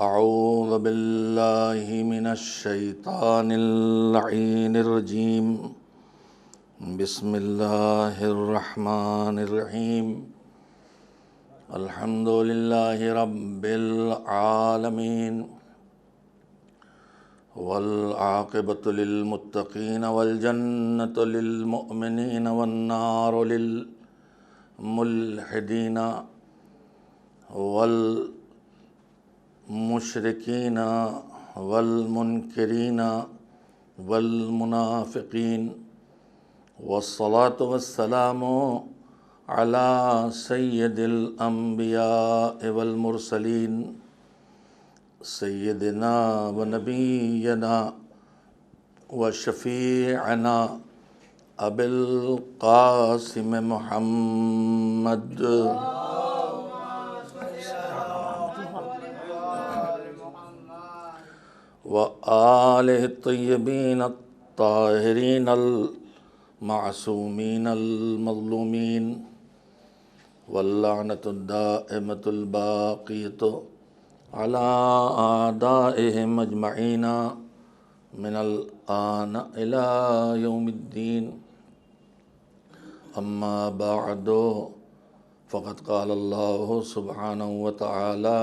اعوذ باللہ من الشیطان اللعین الرجیم بسم اللہ الرحمن الرحیم الحمد للہ رب العالمین والعاقبۃ للمتقین والجنۃ للمؤمنین والنار للملحدین والمشرکین والمنکرین والمنافقین والصلاة والسلام علی سید الانبیاء والمرسلین سیدنا و نبینا و شفیعنا ابی القاسم محمد و آلہ الطیبین الطاہرین المعصومین المظلومین واللعنۃ الدائمۃ الباقیۃ علی اعدائہم اجمعین من الآن الی یوم الدین اما بعد فقد قال اللہ سبحانہ وتعالی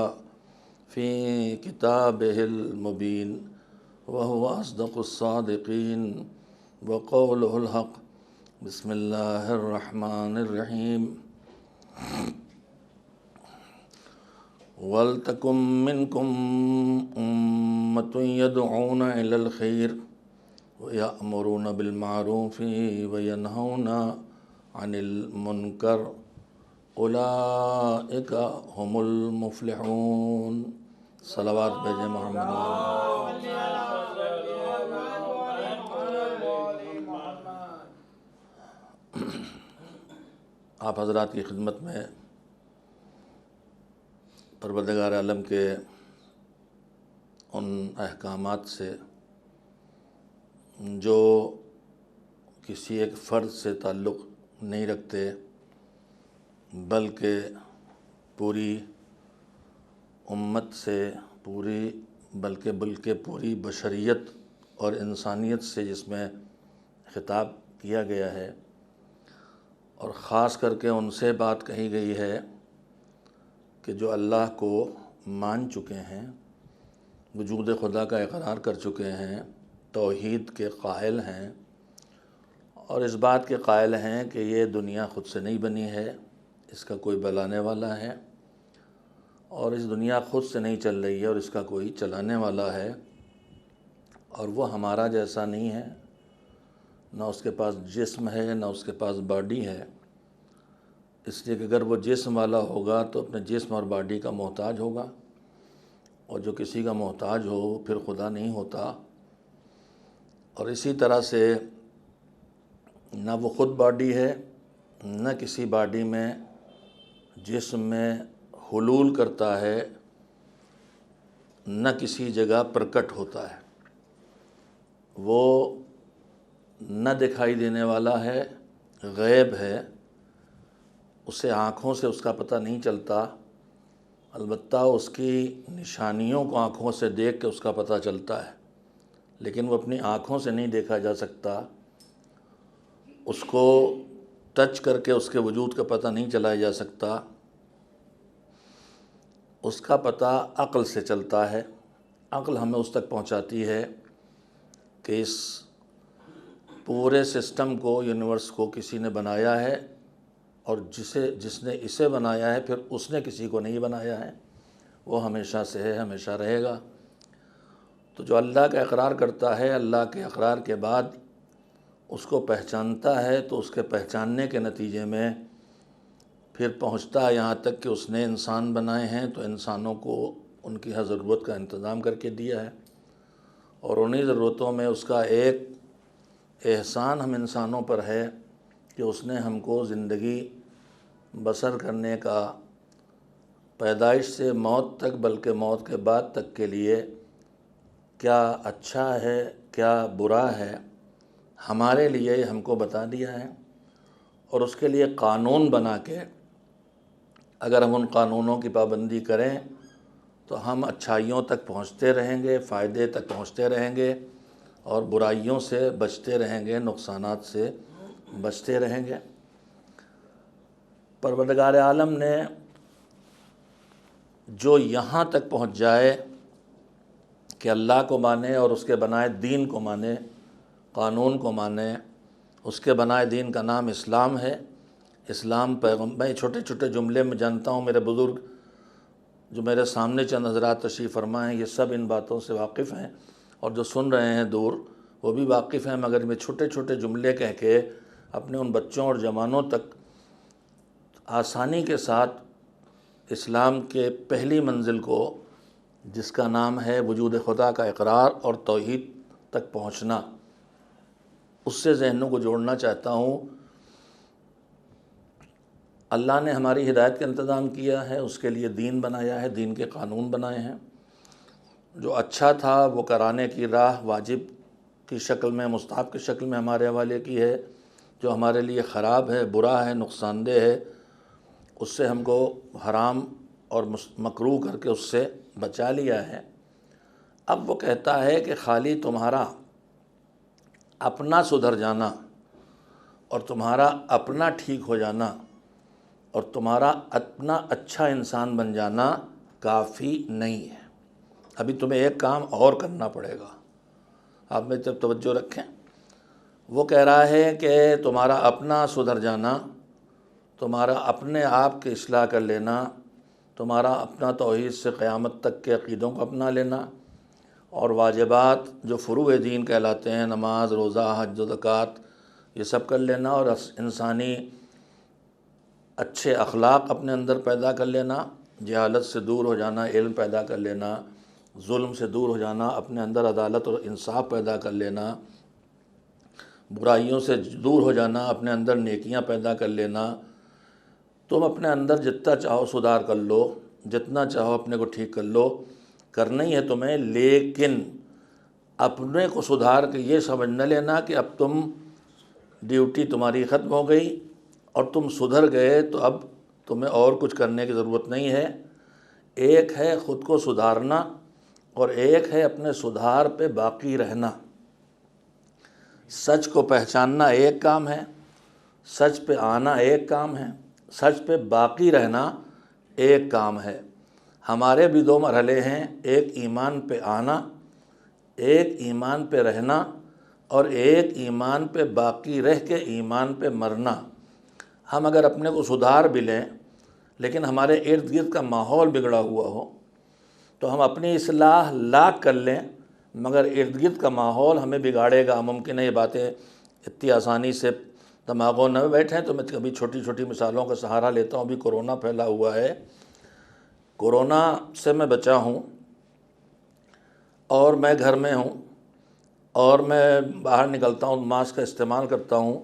فی کتابہ المبین وہو اصدق الصادقین وقولہ الحق بسم اللہ الرحمن الرحیم وَلْتَكُن مِّنكُمْ أُمَّةٌ يَدْعُونَ إِلَى الْخَيْرِ وَيَأْمُرُونَ بِالْمَعْرُوفِ وَيَنْهَوْنَ عَنِ الْمُنكَرِ أُولَئِكَ هُمُ الْمُفْلِحُونَ صلوات بھیجیں محمد آپ حضرات کی خدمت میں پروردگار عالم کے ان احکامات سے جو کسی ایک فرد سے تعلق نہیں رکھتے بلکہ پوری امت سے بلکہ پوری بشریت اور انسانیت سے جس میں خطاب کیا گیا ہے اور خاص کر کے ان سے بات کہی گئی ہے کہ جو اللہ کو مان چکے ہیں، وجود خدا کا اقرار کر چکے ہیں، توحید کے قائل ہیں اور اس بات کے قائل ہیں کہ یہ دنیا خود سے نہیں بنی ہے، اس کا کوئی بلانے والا ہے اور اس دنیا خود سے نہیں چل رہی ہے اور اس کا کوئی چلانے والا ہے اور وہ ہمارا جیسا نہیں ہے، نہ اس کے پاس جسم ہے نہ اس کے پاس باڈی ہے، اس لیے کہ اگر وہ جسم والا ہوگا تو اپنے جسم اور باڈی کا محتاج ہوگا اور جو کسی کا محتاج ہو پھر خدا نہیں ہوتا۔ اور اسی طرح سے نہ وہ خود باڈی ہے نہ کسی باڈی میں جسم میں حلول کرتا ہے نہ کسی جگہ پرکٹ ہوتا ہے، وہ نہ دکھائی دینے والا ہے، غیب ہے، اسے آنکھوں سے اس کا پتہ نہیں چلتا، البتہ اس کی نشانیوں کو آنکھوں سے دیکھ کے اس کا پتہ چلتا ہے، لیکن وہ اپنی آنکھوں سے نہیں دیکھا جا سکتا، اس کو ٹچ کر کے اس کے وجود کا پتہ نہیں چلایا جا سکتا، اس کا پتہ عقل سے چلتا ہے۔ عقل ہمیں اس تک پہنچاتی ہے کہ اس پورے سسٹم کو، یونیورس کو کسی نے بنایا ہے اور جس نے اسے بنایا ہے پھر اس نے کسی کو نہیں بنایا ہے، وہ ہمیشہ سے ہے، ہمیشہ رہے گا۔ تو جو اللہ کا اقرار کرتا ہے، اللہ کے اقرار کے بعد اس کو پہچانتا ہے تو اس کے پہچاننے کے نتیجے میں پھر پہنچتا ہے یہاں تک کہ اس نے انسان بنائے ہیں تو انسانوں کو ان کی ہر ضرورت کا انتظام کر کے دیا ہے اور انہی ضرورتوں میں اس کا ایک احسان ہم انسانوں پر ہے کہ اس نے ہم کو زندگی بسر کرنے کا پیدائش سے موت تک بلکہ موت کے بعد تک کے لیے کیا اچھا ہے کیا برا ہے ہمارے لیے ہم کو بتا دیا ہے، اور اس کے لیے قانون بنا کے اگر ہم ان قانونوں کی پابندی کریں تو ہم اچھائیوں تک پہنچتے رہیں گے، فائدے تک پہنچتے رہیں گے، اور برائیوں سے بچتے رہیں گے، نقصانات سے بچتے رہیں گے۔ پروردگار عالم نے جو یہاں تک پہنچ جائے کہ اللہ کو مانے اور اس کے بنائے دین کو مانے، قانون کو مانے، اس کے بنائے دین کا نام اسلام ہے۔ اسلام میں چھوٹے چھوٹے جملے میں جانتا ہوں، میرے بزرگ جو میرے سامنے چند حضرات تشریف فرما ہیں یہ سب ان باتوں سے واقف ہیں، اور جو سن رہے ہیں دور وہ بھی واقف ہیں، مگر میں چھوٹے چھوٹے جملے کہہ کے اپنے ان بچوں اور جوانوں تک آسانی کے ساتھ اسلام کے پہلی منزل کو، جس کا نام ہے وجود خدا کا اقرار اور توحید تک پہنچنا، اس سے ذہنوں کو جوڑنا چاہتا ہوں۔ اللہ نے ہماری ہدایت کا انتظام کیا ہے، اس کے لیے دین بنایا ہے، دین کے قانون بنائے ہیں۔ جو اچھا تھا وہ کرانے کی راہ واجب کی شکل میں، مستحب کی شکل میں ہمارے حوالے کی ہے۔ جو ہمارے لیے خراب ہے، برا ہے، نقصان دہ ہے، اس سے ہم کو حرام اور مکروہ کر کے اس سے بچا لیا ہے۔ اب وہ کہتا ہے کہ خالی تمہارا اپنا سدھر جانا اور تمہارا اپنا ٹھیک ہو جانا اور تمہارا اپنا اچھا انسان بن جانا کافی نہیں ہے، ابھی تمہیں ایک کام اور کرنا پڑے گا۔ آپ میں جب توجہ رکھیں، وہ کہہ رہا ہے کہ تمہارا اپنا سدھر جانا، تمہارا اپنے آپ کی اصلاح کر لینا، تمہارا اپنا توحید سے قیامت تک کے عقیدوں کو اپنا لینا، اور واجبات جو فروع دین کہلاتے ہیں، نماز، روزہ، حج و زکوٰۃ، یہ سب کر لینا، اور انسانی اچھے اخلاق اپنے اندر پیدا کر لینا، جہالت سے دور ہو جانا، علم پیدا کر لینا، ظلم سے دور ہو جانا، اپنے اندر عدالت اور انصاف پیدا کر لینا، برائیوں سے دور ہو جانا، اپنے اندر نیکیاں پیدا کر لینا۔ تم اپنے اندر جتنا چاہو سدھار کر لو، جتنا چاہو اپنے کو ٹھیک کر لو، کرنا ہی ہے تمہیں، لیکن اپنے کو سدھار کے یہ سمجھ نہ لینا کہ اب تم ڈیوٹی تمہاری ختم ہو گئی اور تم سدھر گئے تو اب تمہیں اور کچھ کرنے کی ضرورت نہیں ہے۔ ایک ہے خود کو سدھارنا اور ایک ہے اپنے سدھار پہ باقی رہنا۔ سچ کو پہچاننا ایک کام ہے، سچ پہ آنا ایک کام ہے، سچ پہ باقی رہنا ایک کام ہے۔ ہمارے بھی دو مرحلے ہیں، ایک ایمان پہ آنا، ایک ایمان پہ رہنا، اور ایک ایمان پہ باقی رہ کے ایمان پہ مرنا۔ ہم اگر اپنے کو سدھار بھی لیں لیکن ہمارے ارد گرد کا ماحول بگڑا ہوا ہو تو ہم اپنی اصلاح لاکھ کر لیں، مگر ارد گرد کا ماحول ہمیں بگاڑے گا۔ ممکن ہے یہ باتیں اتنی آسانی سے دماغوں نہ بیٹھیں، تو میں کبھی چھوٹی چھوٹی مثالوں کا سہارا لیتا ہوں۔ ابھی کورونا پھیلا ہوا ہے، کورونا سے میں بچا ہوں اور میں گھر میں ہوں اور میں باہر نکلتا ہوں ماسک کا استعمال کرتا ہوں،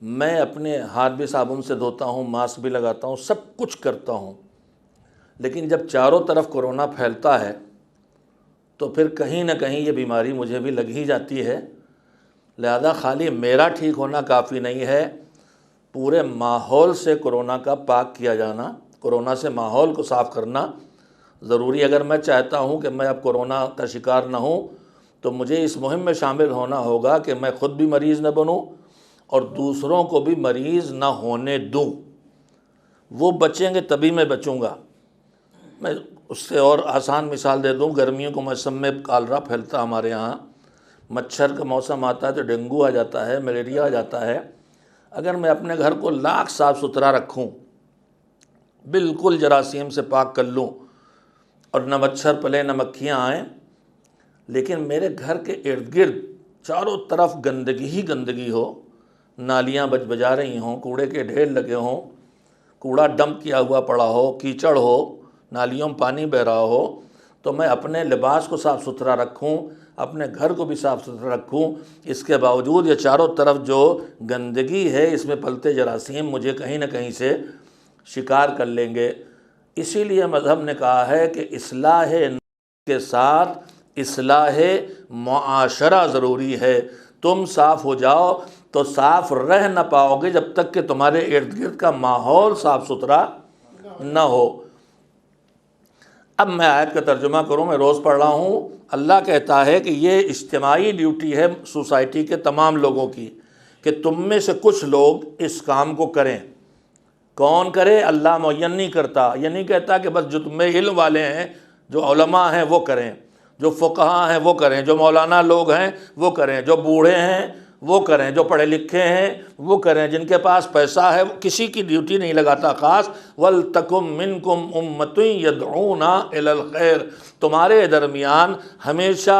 میں اپنے ہاتھ بھی صابن سے دھوتا ہوں، ماسک بھی لگاتا ہوں، سب کچھ کرتا ہوں، لیکن جب چاروں طرف کورونا پھیلتا ہے تو پھر کہیں نہ کہیں یہ بیماری مجھے بھی لگ ہی جاتی ہے۔ لہذا خالی میرا ٹھیک ہونا کافی نہیں ہے، پورے ماحول سے کورونا کا پاک کیا جانا، کورونا سے ماحول کو صاف کرنا ضروری۔ اگر میں چاہتا ہوں کہ میں اب کورونا کا شکار نہ ہوں تو مجھے اس مہم میں شامل ہونا ہوگا کہ میں خود بھی مریض نہ بنوں اور دوسروں کو بھی مریض نہ ہونے دوں۔ وہ بچیں گے تبھی میں بچوں گا۔ میں اس سے اور آسان مثال دے دوں، گرمیوں کو موسم میں کالرا پھیلتا ہمارے یہاں، مچھر کا موسم آتا ہے تو ڈینگو آ جاتا ہے، ملیریا آ جاتا ہے۔ اگر میں اپنے گھر کو لاکھ صاف ستھرا رکھوں، بالکل جراثیم سے پاک کر لوں اور نہ مچھر پلے نہ مکھیاں آئیں، لیکن میرے گھر کے ارد گرد چاروں طرف گندگی ہی گندگی ہو، نالیاں بج بجا رہی ہوں، کوڑے کے ڈھیر لگے ہوں، کوڑا ڈمپ کیا ہوا پڑا ہو، کیچڑ ہو، نالیوں میں پانی بہہ رہا ہو، تو میں اپنے لباس کو صاف ستھرا رکھوں، اپنے گھر کو بھی صاف ستھرا رکھوں۔ اس کے باوجود یہ چاروں طرف جو گندگی ہے، اس میں پلتے جراثیم مجھے کہیں نہ کہیں سے شکار کر لیں گے۔ اسی لیے مذہب نے کہا ہے کہ اصلاح نفس کے ساتھ اصلاح معاشرہ ضروری ہے۔ تم صاف ہو جاؤ تو صاف رہ نہ پاؤ گے جب تک کہ تمہارے ارد گرد کا ماحول صاف ستھرا نہ ہو۔ اب میں آیت کا ترجمہ کروں، میں روز پڑھ رہا ہوں، اللہ کہتا ہے کہ یہ اجتماعی ڈیوٹی ہے سوسائٹی کے تمام لوگوں کی کہ تم میں سے کچھ لوگ اس کام کو کریں۔ کون کرے؟ اللہ معین نہیں کرتا، یہ نہیں کہتا کہ بس جو تم میں علم والے ہیں، جو علماء ہیں وہ کریں، جو فقہاء ہیں وہ کریں، جو مولانا لوگ ہیں وہ کریں، جو بوڑھے ہیں وہ کریں، جو پڑھے لکھے ہیں وہ کریں، جن کے پاس پیسہ ہے کسی کی ڈیوٹی نہیں لگاتا خاص۔ وَلْتَكُمْ مِنْكُمْ أُمَّةٌ يَدْعُونَ إِلَى الْخَيْرِ، تمہارے درمیان ہمیشہ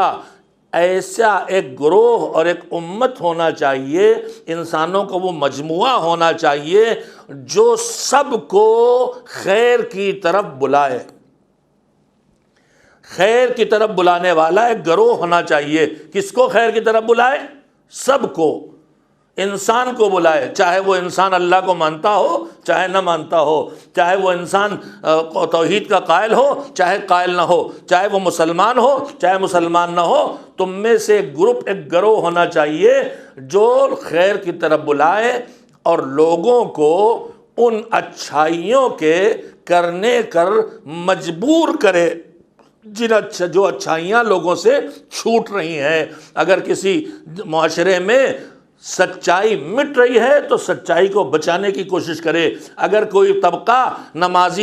ایسا ایک گروہ اور ایک امت ہونا چاہیے، انسانوں کا وہ مجموعہ ہونا چاہیے جو سب کو خیر کی طرف بلائے۔ خیر کی طرف بلانے والا ایک گروہ ہونا چاہیے۔ کس کو خیر کی طرف بلائے؟ سب کو، انسان کو بلائے، چاہے وہ انسان اللہ کو مانتا ہو چاہے نہ مانتا ہو، چاہے وہ انسان توحید کا قائل ہو چاہے قائل نہ ہو، چاہے وہ مسلمان ہو چاہے مسلمان نہ ہو، تم میں سے ایک گروپ، ایک گروہ ہونا چاہیے جو خیر کی طرف بلائے اور لوگوں کو ان اچھائیوں کے کرنے کر مجبور کرے جو اچھائیاں لوگوں سے چھوٹ رہی ہیں۔ اگر کسی معاشرے میں سچائی مٹ رہی ہے تو سچائی کو بچانے کی کوشش کرے، اگر کوئی طبقہ نماز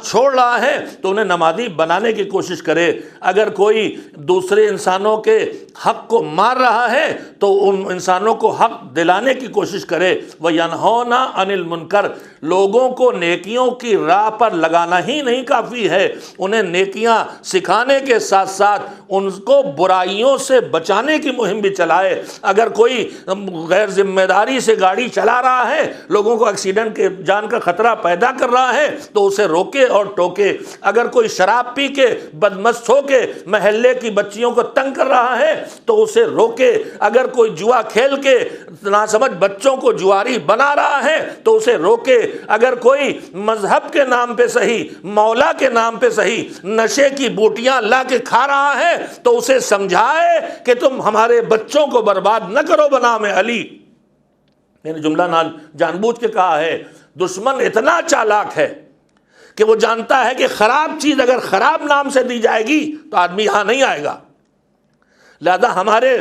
چھوڑ رہا ہے تو انہیں نمازی بنانے کی کوشش کرے، اگر کوئی دوسرے انسانوں کے حق کو مار رہا ہے تو ان انسانوں کو حق دلانے کی کوشش کرے۔ وَيَنْهَوْنَ عَنِ الْمُنْكَرِ، لوگوں کو نیکیوں کی راہ پر لگانا ہی نہیں کافی ہے، انہیں نیکیاں سکھانے کے ساتھ ساتھ ان کو برائیوں سے بچانے کی مہم بھی چلائے۔ اگر کوئی غیر ذمہ داری سے گاڑی چلا رہا ہے، لوگوں کو ایکسیڈنٹ کے جان کا خطرہ پیدا کر رہا ہے تو اسے روکے اور ٹوکے۔ اگر کوئی شراب پی کے بدمست ہو کے محلے کی بچیوں کو تنگ کر رہا ہے تو اسے روکے۔ اگر کوئی جوا کھیل کے ناسمجھ بچوں کو جواری بنا رہا ہے تو اسے روکے۔ اگر کوئی مذہب کے نام پہ صحیح، مولا کے نام پہ صحیح نشے کی بوٹیاں لا کے کھا رہا ہے تو اسے سمجھائے کہ تم ہمارے بچوں کو برباد نہ کرو بنام علی۔ میں نے جملہ جان بوجھ کے کہا ہے، دشمن اتنا چالاک ہے کہ وہ جانتا ہے کہ خراب چیز اگر خراب نام سے دی جائے گی تو آدمی یہاں نہیں آئے گا، لہذا ہمارے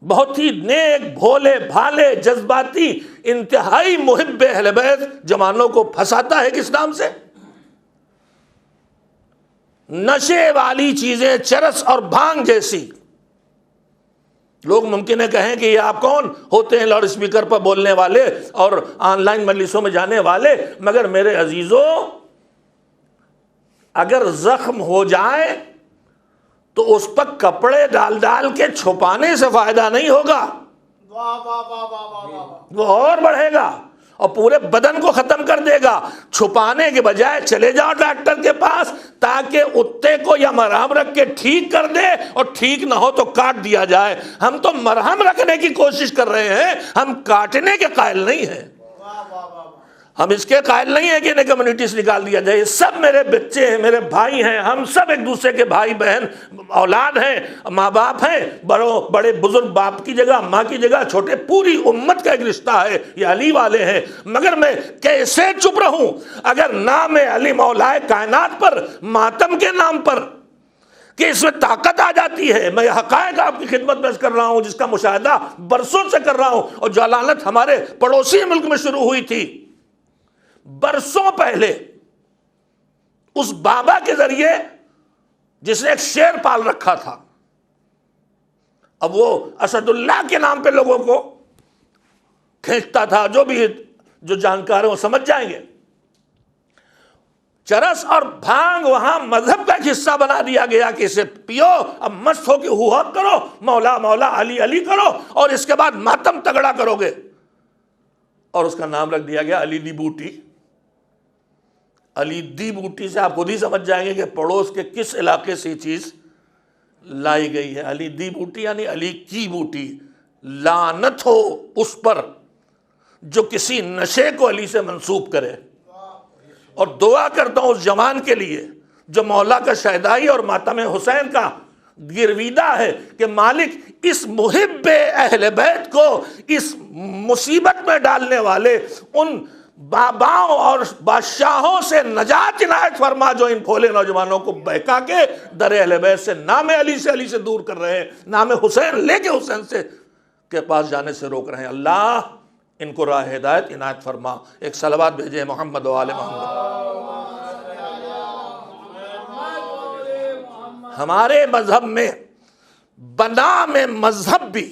بہت ہی نیک، بھولے بھالے، جذباتی، انتہائی محب اہل بیت جوانوں کو پھنساتا ہے کس نام سے؟ نشے والی چیزیں، چرس اور بھانگ جیسی۔ لوگ ممکن ہے کہیں کہ یہ آپ کون ہوتے ہیں لاؤڈ اسپیکر پر بولنے والے اور آن لائن مجلسوں میں جانے والے، مگر میرے عزیزوں اگر زخم ہو جائے تو اس پر کپڑے ڈال ڈال کے چھپانے سے فائدہ نہیں ہوگا، وہ اور بڑھے گا اور پورے بدن کو ختم کر دے گا۔ چھپانے کے بجائے چلے جاؤ ڈاکٹر کے پاس تاکہ اتے کو یا مرہم رکھ کے ٹھیک کر دے، اور ٹھیک نہ ہو تو کاٹ دیا جائے۔ ہم تو مرہم رکھنے کی کوشش کر رہے ہیں، ہم کاٹنے کے قائل نہیں ہیں۔ ہم اس کے قائل نہیں ہیں کہ انہیں کمیونٹی سے نکال دیا جائے۔ سب میرے بچے ہیں، میرے بھائی ہیں، ہم سب ایک دوسرے کے بھائی بہن اولاد ہیں، ماں باپ ہیں، بڑے بزرگ باپ کی جگہ، ماں کی جگہ، چھوٹے، پوری امت کا ایک رشتہ ہے، یہ علی والے ہیں۔ مگر میں کیسے چپ رہوں اگر نام علی مولا کائنات پر ماتم کے نام پر کہ اس میں طاقت آ جاتی ہے۔ میں حقائق آپ کی خدمت میں کر رہا ہوں جس کا مشاہدہ برسوں سے کر رہا ہوں، اور جو لعنت ہمارے پڑوسی ملک میں شروع ہوئی تھی برسوں پہلے اس بابا کے ذریعے جس نے ایک شیر پال رکھا تھا، اب وہ اسد اللہ کے نام پہ لوگوں کو کھینچتا تھا۔ جو جانکار ہیں وہ سمجھ جائیں گے۔ چرس اور بھانگ وہاں مذہب کا ایک حصہ بنا دیا گیا کہ اسے پیو، اب مست ہو کے ہوا کرو، مولا مولا علی علی کرو، اور اس کے بعد ماتم تگڑا کرو گے، اور اس کا نام رکھ دیا گیا علی دی بوٹی۔ علی دی بوٹی سے آپ خود ہی سمجھ جائیں گے کہ پڑوس کے کس علاقے سے یہ چیز لائی گئی ہے۔ علی دی بوٹی یعنی علی کی بوٹی۔ لعنت ہو اس پر جو کسی نشے کو علی سے منسوب کرے، اور دعا کرتا ہوں اس جوان کے لیے جو مولا کا شہدائی اور ماتم حسین کا گرویدہ ہے کہ مالک اس محب اہل بیت کو اس مصیبت میں ڈالنے والے ان باباؤں اور بادشاہوں سے نجات عنایت فرما جو ان بھولے نوجوانوں کو بہکا کے در اہل بیت سے نام علی سے دور کر رہے ہیں، نام حسین لے کے حسین سے کے پاس جانے سے روک رہے ہیں۔ اللہ ان کو راہ ہدایت عنایت فرما۔ ایک صلوات بھیجے محمد و آل محمد۔ ہمارے مذہب میں بنام مذہب بھی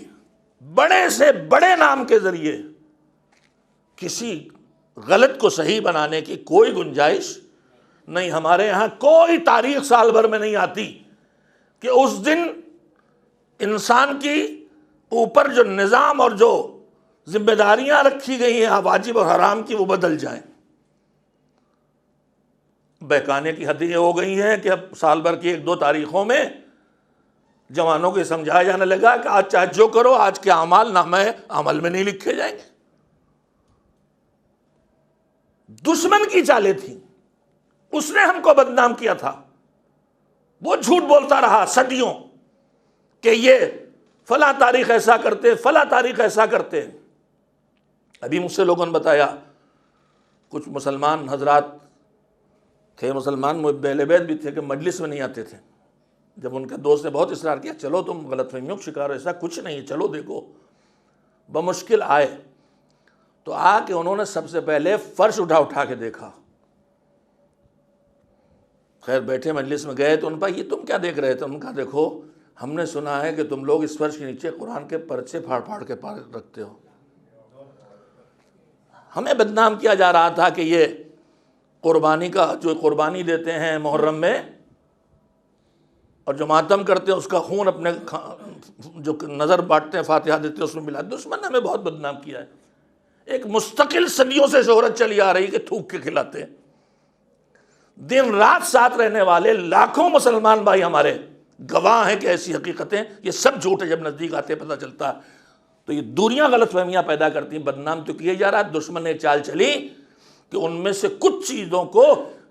بڑے سے بڑے نام کے ذریعے کسی غلط کو صحیح بنانے کی کوئی گنجائش نہیں۔ ہمارے ہاں کوئی تاریخ سال بھر میں نہیں آتی کہ اس دن انسان کی اوپر جو نظام اور جو ذمہ داریاں رکھی گئی ہیں واجب اور حرام کی وہ بدل جائیں۔ بہکانے کی حد یہ ہو گئی ہیں کہ اب سال بھر کی 1-2 تاریخوں میں جوانوں کو سمجھایا جانے لگا کہ آج چاہے جو کرو، آج کے اعمال نامہ عمل میں نہیں لکھے جائیں گے۔ دشمن کی چالیں تھیں، اس نے ہم کو بدنام کیا تھا، وہ جھوٹ بولتا رہا صدیوں کہ یہ فلاں تاریخ ایسا کرتے، فلاں تاریخ ایسا کرتے۔ ابھی مجھ سے لوگوں نے بتایا، کچھ مسلمان حضرات تھے، مسلمان اہل بیت بھی تھے، کہ مجلس میں نہیں آتے تھے۔ جب ان کے دوست نے بہت اصرار کیا چلو تم غلط فہمیوں کا شکار، ایسا کچھ نہیں ہے، چلو دیکھو، بمشکل آئے تو آ کے انہوں نے سب سے پہلے فرش اٹھا کے دیکھا۔ خیر بیٹھے مجلس میں گئے تو ان پر یہ تم کیا دیکھ رہے تھے؟ ان کا دیکھو ہم نے سنا ہے کہ تم لوگ اس فرش کے نیچے قرآن کے پرچے پھاڑ کے رکھتے ہو۔ ہمیں بدنام کیا جا رہا تھا کہ یہ قربانی کا جو قربانی دیتے ہیں محرم میں اور جو ماتم کرتے ہیں اس کا خون اپنے جو نظر بانٹتے ہیں فاتحہ دیتے ہیں اس میں ملا۔ دشمن نے ہمیں بہت بدنام کیا ہے۔ ایک مستقل صدیوں سے شہرت چلی آ رہی کہ تھوک کے کھلاتے ہیں۔ دن رات ساتھ رہنے والے لاکھوں مسلمان بھائی ہمارے گواہ ہیں کہ ایسی حقیقتیں یہ سب جھوٹ ہے، جب نزدیک آتے پتہ چلتا ہے۔ تو یہ دوریاں غلط فہمیاں پیدا کرتی ہیں، بدنام تو کیے جا رہا ہے۔ دشمن نے چال چلی کہ ان میں سے کچھ چیزوں کو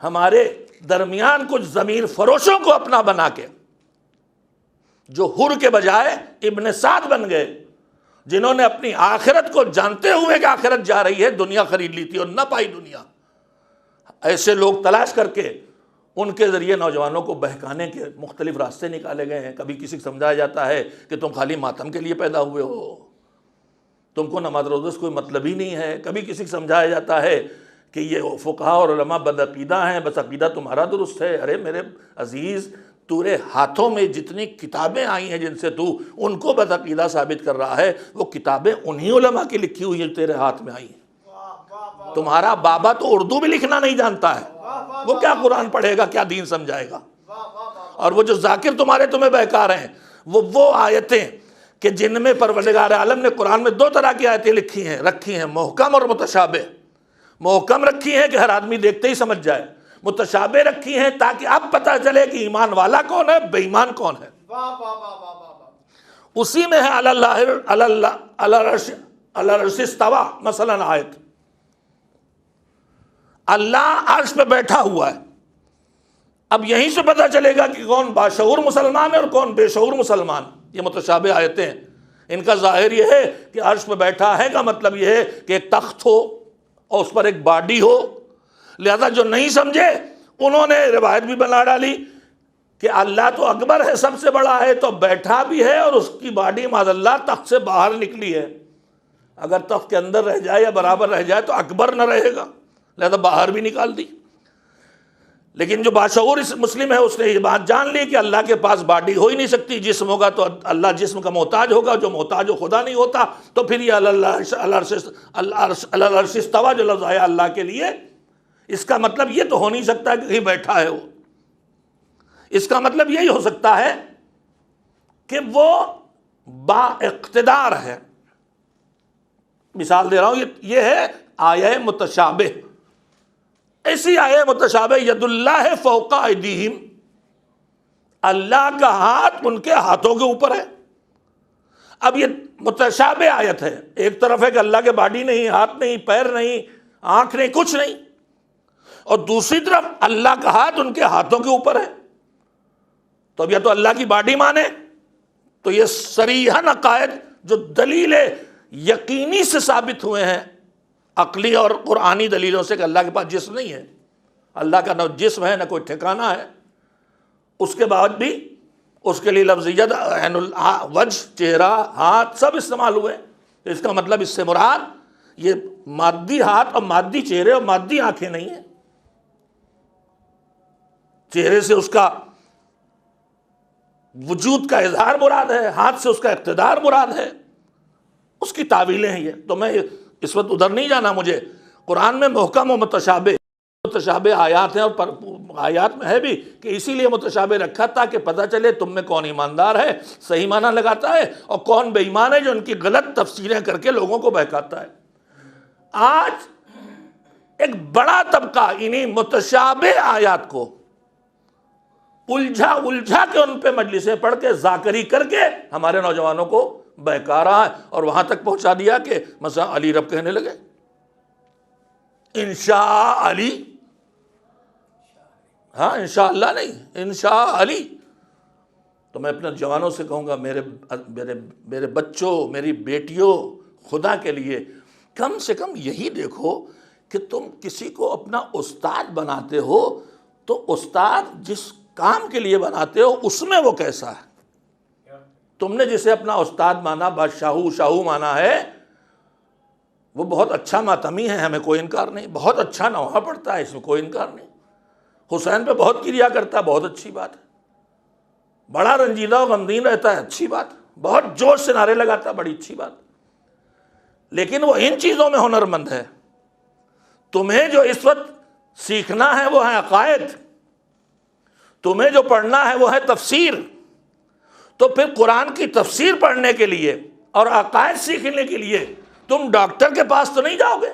ہمارے درمیان کچھ ضمیر فروشوں کو اپنا بنا کے، جو حر کے بجائے ابن سعد بن گئے، جنہوں نے اپنی آخرت کو جانتے ہوئے کہ آخرت جا رہی ہے دنیا خرید لی تھی اور نہ پائی دنیا، ایسے لوگ تلاش کر کے ان کے ذریعے نوجوانوں کو بہکانے کے مختلف راستے نکالے گئے ہیں۔ کبھی کسی کو سمجھایا جاتا ہے کہ تم خالی ماتم کے لیے پیدا ہوئے ہو، تم کو نماز روزے سے کوئی مطلب ہی نہیں ہے۔ کبھی کسی کو سمجھایا جاتا ہے کہ یہ فقہا اور علماء بدعقیدہ ہیں، بس عقیدہ تمہارا درست ہے۔ ارے میرے عزیز، تورے ہاتھوں میں جتنی کتابیں آئی ہیں جن سے تو ان کو بدعقیدہ ثابت کر رہا ہے، وہ کتابیں انہی علماء کی لکھی ہوئی ہیں تیرے ہاتھ میں آئی ہیں۔ تمہارا بابا تو اردو بھی لکھنا نہیں جانتا ہے، وہ کیا قرآن پڑھے گا، کیا دین سمجھائے گا؟ اور وہ جو ذاکر تمہیں بہکا رہے ہیں، وہ آیتیں کہ جن میں پروردگار عالم نے قرآن میں 2 طرح کی آیتیں رکھی ہیں، محکم اور متشابہ۔ محکم رکھی ہیں کہ ہر آدمی دیکھتے ہی سمجھ جائے، متشابہ رکھی ہیں تاکہ اب پتہ چلے کہ ایمان والا کون ہے، بے ایمان کون ہے۔ اسی میں ہے العرش استویٰ مثلا آیت، اللہ عرش پہ بیٹھا ہوا ہے۔ اب یہیں سے پتہ چلے گا کہ کون باشعور مسلمان ہے اور کون بے شعور مسلمان۔ یہ متشابہ آیتیں، ان کا ظاہر یہ ہے کہ عرش پہ بیٹھا ہے کا مطلب یہ ہے کہ ایک تخت ہو اور اس پر ایک باڈی ہو، لہذا جو نہیں سمجھے انہوں نے روایت بھی بنا ڈالی کہ اللہ تو اکبر ہے، سب سے بڑا ہے، تو بیٹھا بھی ہے اور اس کی باڈی معاذ اللہ تخت سے باہر نکلی ہے۔ اگر تخت کے اندر رہ جائے یا برابر رہ جائے تو اکبر نہ رہے گا، لہذا باہر بھی نکال دی۔ لیکن جو باشعور مسلم ہے اس نے یہ بات جان لی کہ اللہ کے پاس باڈی ہو ہی نہیں سکتی، جسم ہوگا تو اللہ جسم کا محتاج ہوگا، جو محتاج ہو خدا نہیں ہوتا۔ تو پھر یہ العرش استویٰ جو لفظ آیا اللہ کے لیے، اس کا مطلب یہ تو ہو نہیں سکتا کہ کہیں بیٹھا ہے وہ، اس کا مطلب یہی ہو سکتا ہے کہ وہ با اقتدار ہے۔ مثال دے رہا ہوں، یہ ہے آیہ متشابہ۔ ایسی آیہ متشابہ ید اللہ فوق ایدیہم، اللہ کا ہاتھ ان کے ہاتھوں کے اوپر ہے۔ اب یہ متشابہ آیت ہے، ایک طرف ہے کہ اللہ کے باڈی نہیں، ہاتھ نہیں، پیر نہیں، آنکھ نہیں، کچھ نہیں، اور دوسری طرف اللہ کا ہاتھ ان کے ہاتھوں کے اوپر ہے۔ تو اب یا تو اللہ کی باڈی مانے تو یہ صریحاً عقائد جو دلیل یقینی سے ثابت ہوئے ہیں عقلی اور قرآنی دلیلوں سے کہ اللہ کے پاس جسم نہیں ہے. اللہ کا نہ جسم ہے نہ کوئی ٹھکانہ ہے. اس کے بعد بھی اس کے لیے لفظیت عین الوجہ، چہرہ، ہاتھ سب استعمال ہوئے. اس کا مطلب اس سے مراد یہ مادی ہاتھ اور مادی چہرے اور مادی آنکھیں نہیں ہیں. چہرے سے اس کا وجود کا اظہار مراد ہے، ہاتھ سے اس کا اقتدار مراد ہے. اس کی تعویلیں ہیں یہ. تو میں اس وقت ادھر نہیں جانا مجھے. قرآن میں محکم و متشابہ آیات ہیں، اور آیات میں ہے بھی کہ اسی لیے متشابہ رکھا تاکہ پتہ چلے تم میں کون ایماندار ہے، صحیح معنی لگاتا ہے، اور کون بے ایمان ہے جو ان کی غلط تفسیریں کر کے لوگوں کو بہکاتا ہے. آج ایک بڑا طبقہ انہی متشابہ آیات کو الجھا کے ان پہ مجلسیں پڑھ کے ذاکری کر کے ہمارے نوجوانوں کو بہکا رہا ہے، اور وہاں تک پہنچا دیا کہ مثلا علی رب کہنے لگے. انشاء علی، ہاں انشاءاللہ نہیں، انشاء علی. تو میں اپنے جوانوں سے کہوں گا، میرے بچوں، میری بیٹیوں، خدا کے لیے کم سے کم یہی دیکھو کہ تم کسی کو اپنا استاد بناتے ہو تو استاد جس کام کے لیے بناتے ہو اس میں وہ کیسا ہے. تم نے جسے اپنا استاد مانا، شاہو مانا ہے، وہ بہت اچھا ماتمی ہے، ہمیں کوئی انکار نہیں. بہت اچھا نوحہ پڑھتا ہے، اس میں کوئی انکار نہیں. حسین پہ بہت کریا کرتا ہے، بہت اچھی بات ہے. بڑا رنجیدہ و غمگین رہتا ہے، اچھی بات. بہت جوش سے نعرے لگاتا ہے، بڑی اچھی بات. لیکن وہ ان چیزوں میں ہنرمند ہے. تمہیں جو اس وقت سیکھنا ہے وہ ہے عقائد، تمہیں جو پڑھنا ہے وہ ہے تفسیر. تو پھر قرآن کی تفسیر پڑھنے کے لیے اور عقائد سیکھنے کے لیے تم ڈاکٹر کے پاس تو نہیں جاؤ گے،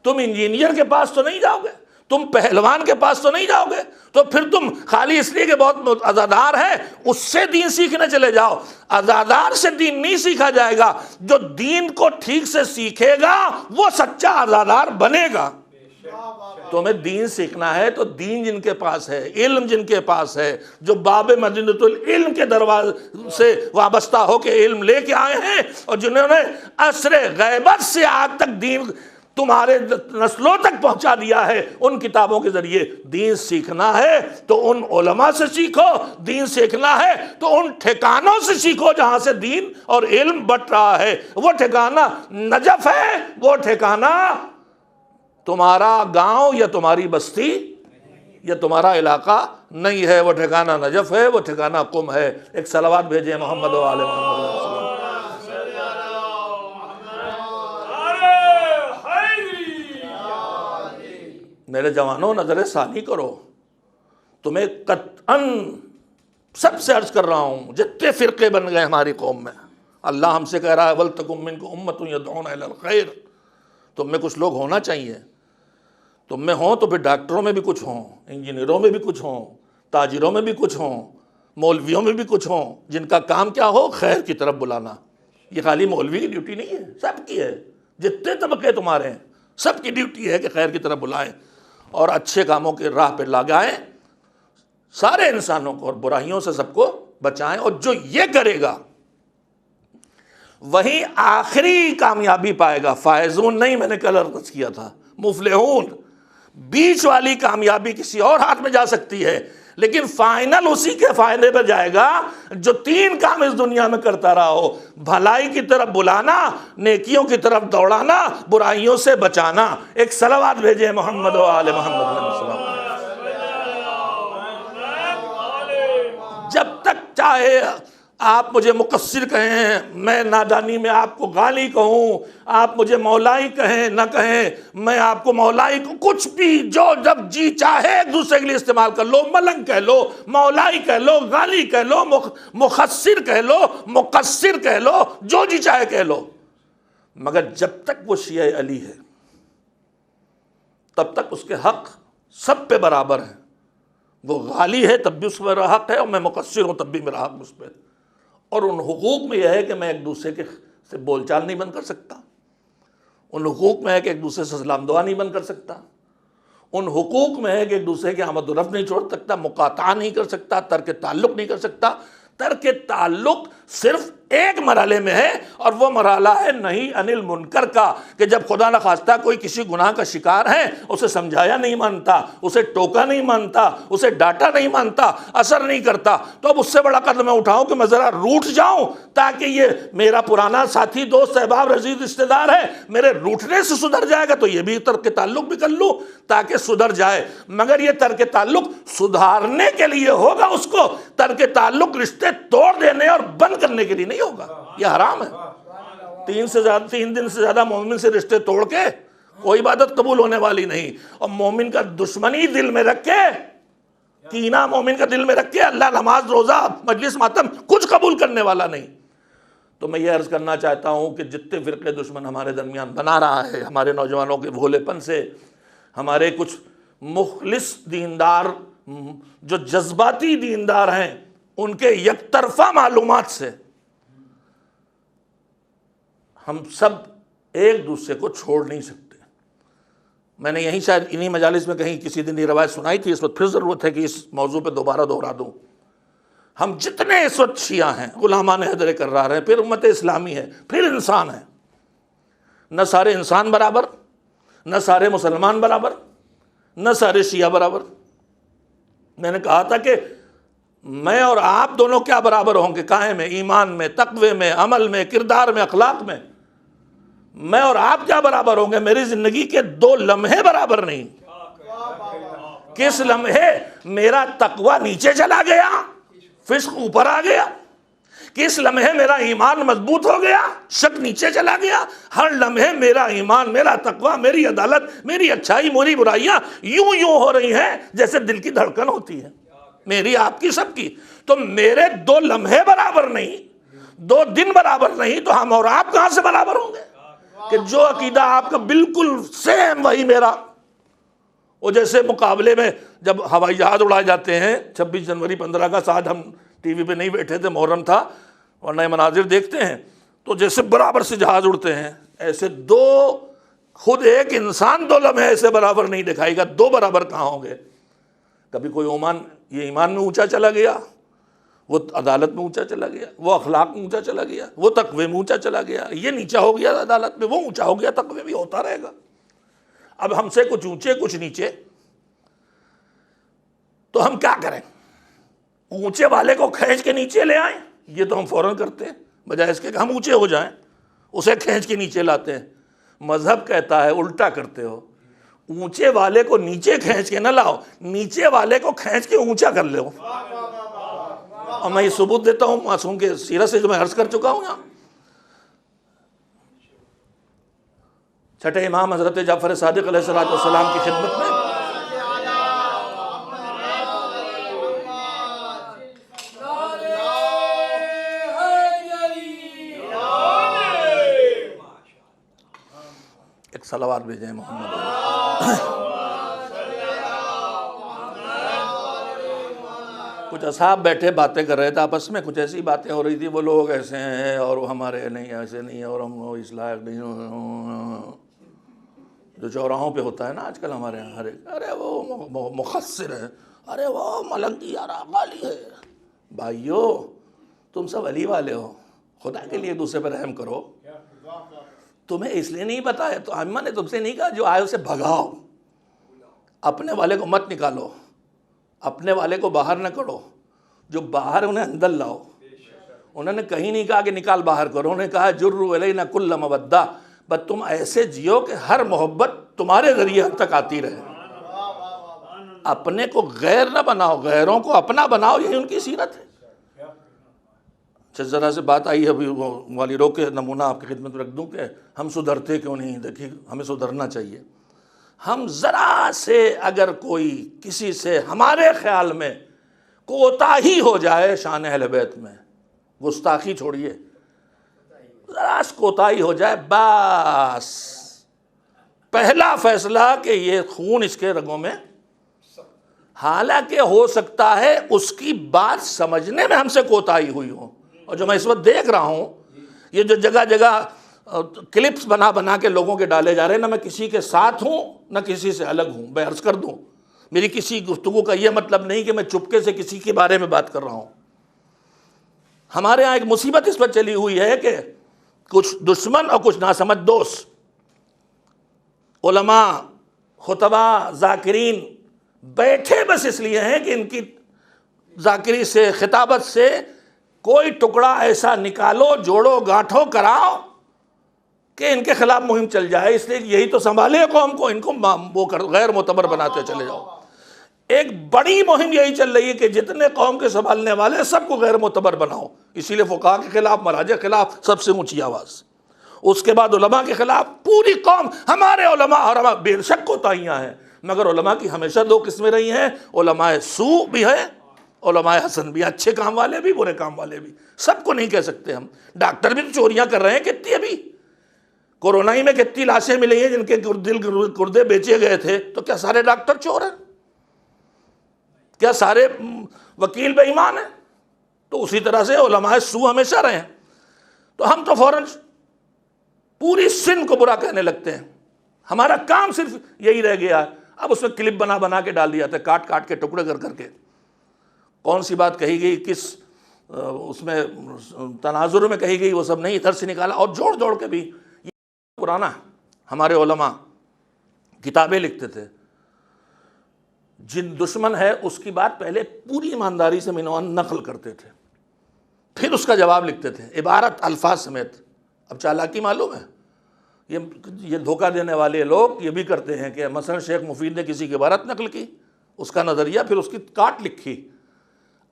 تم انجینئر کے پاس تو نہیں جاؤ گے، تم پہلوان کے پاس تو نہیں جاؤ گے. تو پھر تم خالی اس لیے کہ بہت عزادار ہے اس سے دین سیکھنے چلے جاؤ. عزادار سے دین نہیں سیکھا جائے گا. جو دین کو ٹھیک سے سیکھے گا وہ سچا عزادار بنے گا. تمہیں دین سیکھنا ہے تو دین جن کے پاس ہے، علم جن کے پاس ہے، جو باب مدینۃ العلم کے دروازے سے وابستہ ہو کے علم لے کے آئے ہیں، اور جنہوں نے عصر غیبت سے آج تک دین تمہارے نسلوں تک پہنچا دیا ہے، ان کتابوں کے ذریعے دین سیکھنا ہے تو ان علماء سے سیکھو. دین سیکھنا ہے تو ان ٹھکانوں سے سیکھو جہاں سے دین اور علم بٹ رہا ہے. وہ ٹھکانہ نجف ہے، وہ ٹھکانہ تمہارا گاؤں یا تمہاری بستی یا تمہارا علاقہ نہیں ہے. وہ ٹھکانہ نجف ہے، وہ ٹھکانہ قم ہے. ایک صلوات بھیجیں محمد و آل محمد. میرے جوانوں نظر ثانی کرو. تمہیں قطعاً سب سے عرض کر رہا ہوں، جتنے فرقے بن گئے ہماری قوم میں، اللہ ہم سے کہہ رہا ہے وَلْتَكُن مِّنكُمْ أُمَّةٌ يَدْعُونَ إِلَى الْخَيْرِ. تم میں کچھ لوگ ہونا چاہیے. تم میں ہوں تو پھر ڈاکٹروں میں بھی کچھ ہوں، انجینئروں میں بھی کچھ ہوں، تاجروں میں بھی کچھ ہوں، مولویوں میں بھی کچھ ہوں، جن کا کام کیا ہو؟ خیر کی طرف بلانا. یہ خالی مولوی کی ڈیوٹی نہیں ہے، سب کی ہے. جتنے طبقے تمہارے ہیں سب کی ڈیوٹی ہے کہ خیر کی طرف بلائیں اور اچھے کاموں کے راہ پہ لگائیں سارے انسانوں کو، اور برائیوں سے سب کو بچائیں. اور جو یہ کرے گا وہی آخری کامیابی پائے گا. فائزون نہیں، میں نے کل عرض کیا تھا، مفلحون. بیچ والی کامیابی کسی اور ہاتھ میں جا سکتی ہے، لیکن فائنل اسی کے فائدے پہ جائے گا جو تین کام اس دنیا میں کرتا رہا ہو: بھلائی کی طرف بلانا، نیکیوں کی طرف دوڑانا، برائیوں سے بچانا. ایک صلوات بھیجیں محمد و آل محمد علیہ السلام. جب تک چاہے آپ مجھے مقصر کہیں، میں نادانی میں آپ کو گالی کہوں، آپ مجھے مولائی کہیں نہ کہیں، میں آپ کو مولائی کو کچھ بھی جو جب جی چاہے ایک دوسرے کے لیے استعمال کر لو. ملنگ کہہ لو، مولائی کہہ لو، گالی کہہ لو، مخصر کہہ لو، مقصر کہہ لو، جو جی چاہے کہہ لو. مگر جب تک وہ شیعہ علی ہے تب تک اس کے حق سب پہ برابر ہیں. وہ غالی ہے تب بھی اس پہ میرا حق ہے، اور میں مقصر ہوں تب بھی میرا حق اس پہ. اور ان حقوق میں یہ ہے کہ میں ایک دوسرے کے سے بول چال نہیں بند کر سکتا. ان حقوق میں ہے کہ ایک دوسرے سے سلام دعا نہیں بند کر سکتا. ان حقوق میں ہے کہ ایک دوسرے کے آمد و رفت نہیں چھوڑ سکتا، مقاطعہ نہیں کر سکتا، ترک تعلق نہیں کر سکتا. ترک تعلق صرف ایک مرحلے میں ہے، اور وہ مرحلہ ہے نہی عن المنکر کا، کہ جب خدا نخواستہ کوئی کسی گناہ کا شکار ہے، اسے سمجھایا نہیں مانتا، اسے ٹوکا نہیں مانتا، اسے ڈانٹا نہیں مانتا، اثر نہیں کرتا، تو اب اس سے بڑا قدم میں اٹھاؤں کہ میں ذرا روٹھ جاؤں تاکہ یہ میرا پرانا ساتھی دوست احباب عزیز رشتہ دار ہے، میرے روٹھنے سے سدھر جائے گا تو یہ بھی ترک تعلق بھی کر لوں تاکہ سدھر جائے۔ مگر یہ ترک تعلق سدھارنے کے لیے ہوگا، اس کو ترک تعلق رشتے توڑ دینے اور بند کرنے کے لیے نہیں ہوگا، یہ حرام ہے۔ 3 دن سے زیادہ مومن سے رشتے توڑ کے کوئی عبادت قبول ہونے والی نہیں، اور مومن کا دشمنی دل میں رکھ کے، کینہ مومن کا دل میں رکھ کے اللہ نماز روزہ مجلس ماتم کچھ قبول کرنے والا نہیں۔ تو میں یہ عرض کرنا چاہتا ہوں کہ جتنے فرقے دشمن ہمارے درمیان بنا رہا ہے، ہمارے نوجوانوں کے بھولے پن سے، ہمارے کچھ مخلص دیندار جو جذباتی دیندار ہیں ان کے یک طرفہ معلومات سے، ہم سب ایک دوسرے کو چھوڑ نہیں سکتے۔ میں نے یہیں شاید انہی مجالس میں کہیں کسی دن یہ روایت سنائی تھی، اس وقت پھر ضرورت ہے کہ اس موضوع پہ دوبارہ دوہرا دوں۔ ہم جتنے اس وقت شیعہ ہیں، غلامان حیدر کرار ہیں، پھر امت اسلامی ہے، پھر انسان ہیں، نہ سارے انسان برابر، نہ سارے مسلمان برابر، نہ سارے شیعہ برابر۔ میں نے کہا تھا کہ میں اور آپ دونوں کیا برابر ہوں گے؟ کائے میں، ایمان میں، تقوی میں، عمل میں، کردار میں، اخلاق میں۔ میں اور آپ کیا برابر ہوں گے؟ میری زندگی کے 2 لمحے برابر نہیں۔ کس لمحے میرا تقوی نیچے چلا گیا، فسق اوپر آ گیا، کس لمحے میرا ایمان مضبوط ہو گیا، شک نیچے چلا گیا۔ ہر لمحے میرا ایمان، میرا تقوی، میری عدالت، میری اچھائی، میری برائیاں یوں ہو رہی ہیں جیسے دل کی دھڑکن ہوتی ہے، میری، آپ کی، سب کی۔ تو میرے 2 لمحے برابر نہیں، 2 دن برابر نہیں، تو ہم اور آپ کہاں سے برابر ہوں گے؟ کہ جو عقیدہ آپ کا بالکل سیم وہی میرا۔ وہ جیسے مقابلے میں جب ہوائی جہاز اڑائے جاتے ہیں، 26 جنوری 15 کا ساتھ ہم ٹی وی پہ نہیں بیٹھے تھے، محرم تھا، اور نئے مناظر دیکھتے ہیں، تو جیسے برابر سے جہاز اڑتے ہیں، ایسے خود ایک انسان 2 لمحے ایسے برابر نہیں دکھائے گا۔ 2 برابر کہاں ہوں گے؟ کبھی کوئی یہ ایمان میں اونچا چلا گیا، وہ عدالت میں اونچا چلا گیا، وہ اخلاق میں اونچا چلا گیا، وہ تقوی میں اونچا چلا گیا، یہ نیچا ہو گیا عدالت میں، وہ اونچا ہو گیا تقوی بھی، ہوتا رہے گا۔ اب ہم سے کچھ اونچے کچھ نیچے، تو ہم کیا کریں؟ اونچے والے کو کھینچ کے نیچے لے آئیں؟ یہ تو ہم فوراً کرتے ہیں، بجائے اس کے کہ ہم اونچے ہو جائیں اسے کھینچ کے نیچے لاتے ہیں۔ مذہب کہتا ہے الٹا کرتے ہو، اونچے والے کو نیچے کھینچ کے نہ لاؤ، نیچے والے کو کھینچ کے اونچا کر لو۔ اور میں یہ ثبوت دیتا ہوں معصوم کے سیرت سے جو میں عرض کر چکا ہوں یہاں۔ چھٹے امام حضرت جعفر صادق علیہ السلام کی خدمت میں ایک صلوات بھیجیں محمد۔ کچھ اصحاب بیٹھے باتیں کر رہے تھے آپس میں، کچھ ایسی باتیں ہو رہی تھی، وہ لوگ ایسے ہیں اور وہ ہمارے نہیں، ایسے نہیں، اور ہم اس لائق نہیں، جو چوراہوں پہ ہوتا ہے نا آج کل ہمارے یہاں، ارے وہ مخصر ہے، ارے وہ ملنگی یارا غالی ہے۔ بھائیو تم سب علی والے ہو، خدا کے لیے دوسرے پر رحم کرو۔ تمہیں اس لیے نہیں بتایا، تو ائمہ نے تم سے نہیں کہا جو آئے اسے بھگاؤ، اپنے والے کو مت نکالو، اپنے والے کو باہر نہ کرو، جو باہر انہیں اندر لاؤ۔ انہوں نے کہیں نہیں کہا کہ نکال باہر کرو، انہوں نے کہا جروا الینا کل مودہ، بس تم ایسے جیو کہ ہر محبت تمہارے ذریعے ہم تک آتی رہے۔ اپنے کو غیر نہ بناؤ، غیروں کو اپنا بناؤ، یہی ان کی سیرت ہے۔ ذرا سے بات آئی ہے ابھی، وہ والی رو کے نمونہ آپ کی خدمت میں رکھ دوں کہ ہم سدھرتے کیوں نہیں؟ دیکھیے ہمیں سدھرنا چاہیے۔ ہم ذرا سے اگر کوئی کسی سے ہمارے خیال میں کوتاہی ہو جائے شان اہل بیت میں، گستاخی چھوڑیے، ذرا سے کوتاہی ہو جائے، بس پہلا فیصلہ کہ یہ خون اس کے رگوں میں، حالانکہ ہو سکتا ہے اس کی بات سمجھنے میں ہم سے کوتاہی ہوئی ہو۔ اور جو میں اس وقت دیکھ رہا ہوں، یہ جو جگہ جگہ کلپس بنا بنا کے لوگوں کے ڈالے جا رہے ہیں، نہ میں کسی کے ساتھ ہوں نہ کسی سے الگ ہوں، میں عرض کر دوں، میری کسی گفتگو کا یہ مطلب نہیں کہ میں چپکے سے کسی کے بارے میں بات کر رہا ہوں۔ ہمارے ہاں ایک مصیبت اس پر چلی ہوئی ہے کہ کچھ دشمن اور کچھ ناسمجھ دوست علماء، خطباء، ذاکرین بیٹھے بس اس لیے ہیں کہ ان کی ذاکری سے، خطابت سے کوئی ٹکڑا ایسا نکالو، جوڑو، گانٹھو، کراؤ کہ ان کے خلاف مہم چل جائے. اس لیے یہی تو سنبھالے قوم کو، ان کو وہ غیر معتبر بناتے چلے جاؤ. ایک بڑی مہم یہی چل رہی ہے کہ جتنے قوم کے سنبھالنے والے سب کو غیر معتبر بناؤ. اسی لیے فقہاء کے خلاف، مراجع کے خلاف سب سے اونچی آواز. اس کے بعد علماء کے خلاف پوری قوم. ہمارے علماء اور بے شک کوتاہیاں ہیں، مگر علماء کی ہمیشہ دو قسمیں رہی ہیں، علماء سوء بھی ہے، علماء حسن بھی. اچھے کام والے بھی، برے کام والے بھی. سب کو نہیں کہہ سکتے ہم. ڈاکٹر بھی تو چوریاں کر رہے ہیں کتنی. ابھی کورونا ہی میں کتنی لاشیں ملی ہیں جن کے دل گردے بیچے گئے تھے. تو کیا سارے ڈاکٹر چور ہیں؟ کیا سارے وکیل بے ایمان ہیں؟ تو اسی طرح سے علماء سوء ہمیشہ رہے ہیں. تو ہم تو فوراً پوری سن کو برا کہنے لگتے ہیں. ہمارا کام صرف یہی رہ گیا ہے. اب اس میں کلپ بنا بنا کے ڈال دیا تھا، کاٹ کاٹ کے ٹکڑے کر کے. کون سی بات کہی گئی، کس اس میں تناظر میں کہی گئی، وہ سب نہیں، ادھر سے نکالا اور جوڑ جوڑ کے بھی. یہ پرانا ہمارے علماء کتابیں لکھتے تھے. جن دشمن ہے اس کی بات پہلے پوری ایمانداری سے منوان نقل کرتے تھے، پھر اس کا جواب لکھتے تھے، عبارت الفاظ سمیت. اب چالاکی معلوم ہے، یہ دھوکہ دینے والے لوگ یہ بھی کرتے ہیں کہ مثلا شیخ مفید نے کسی کی عبارت نقل کی، اس کا نظریہ، پھر اس کی کاٹ لکھی.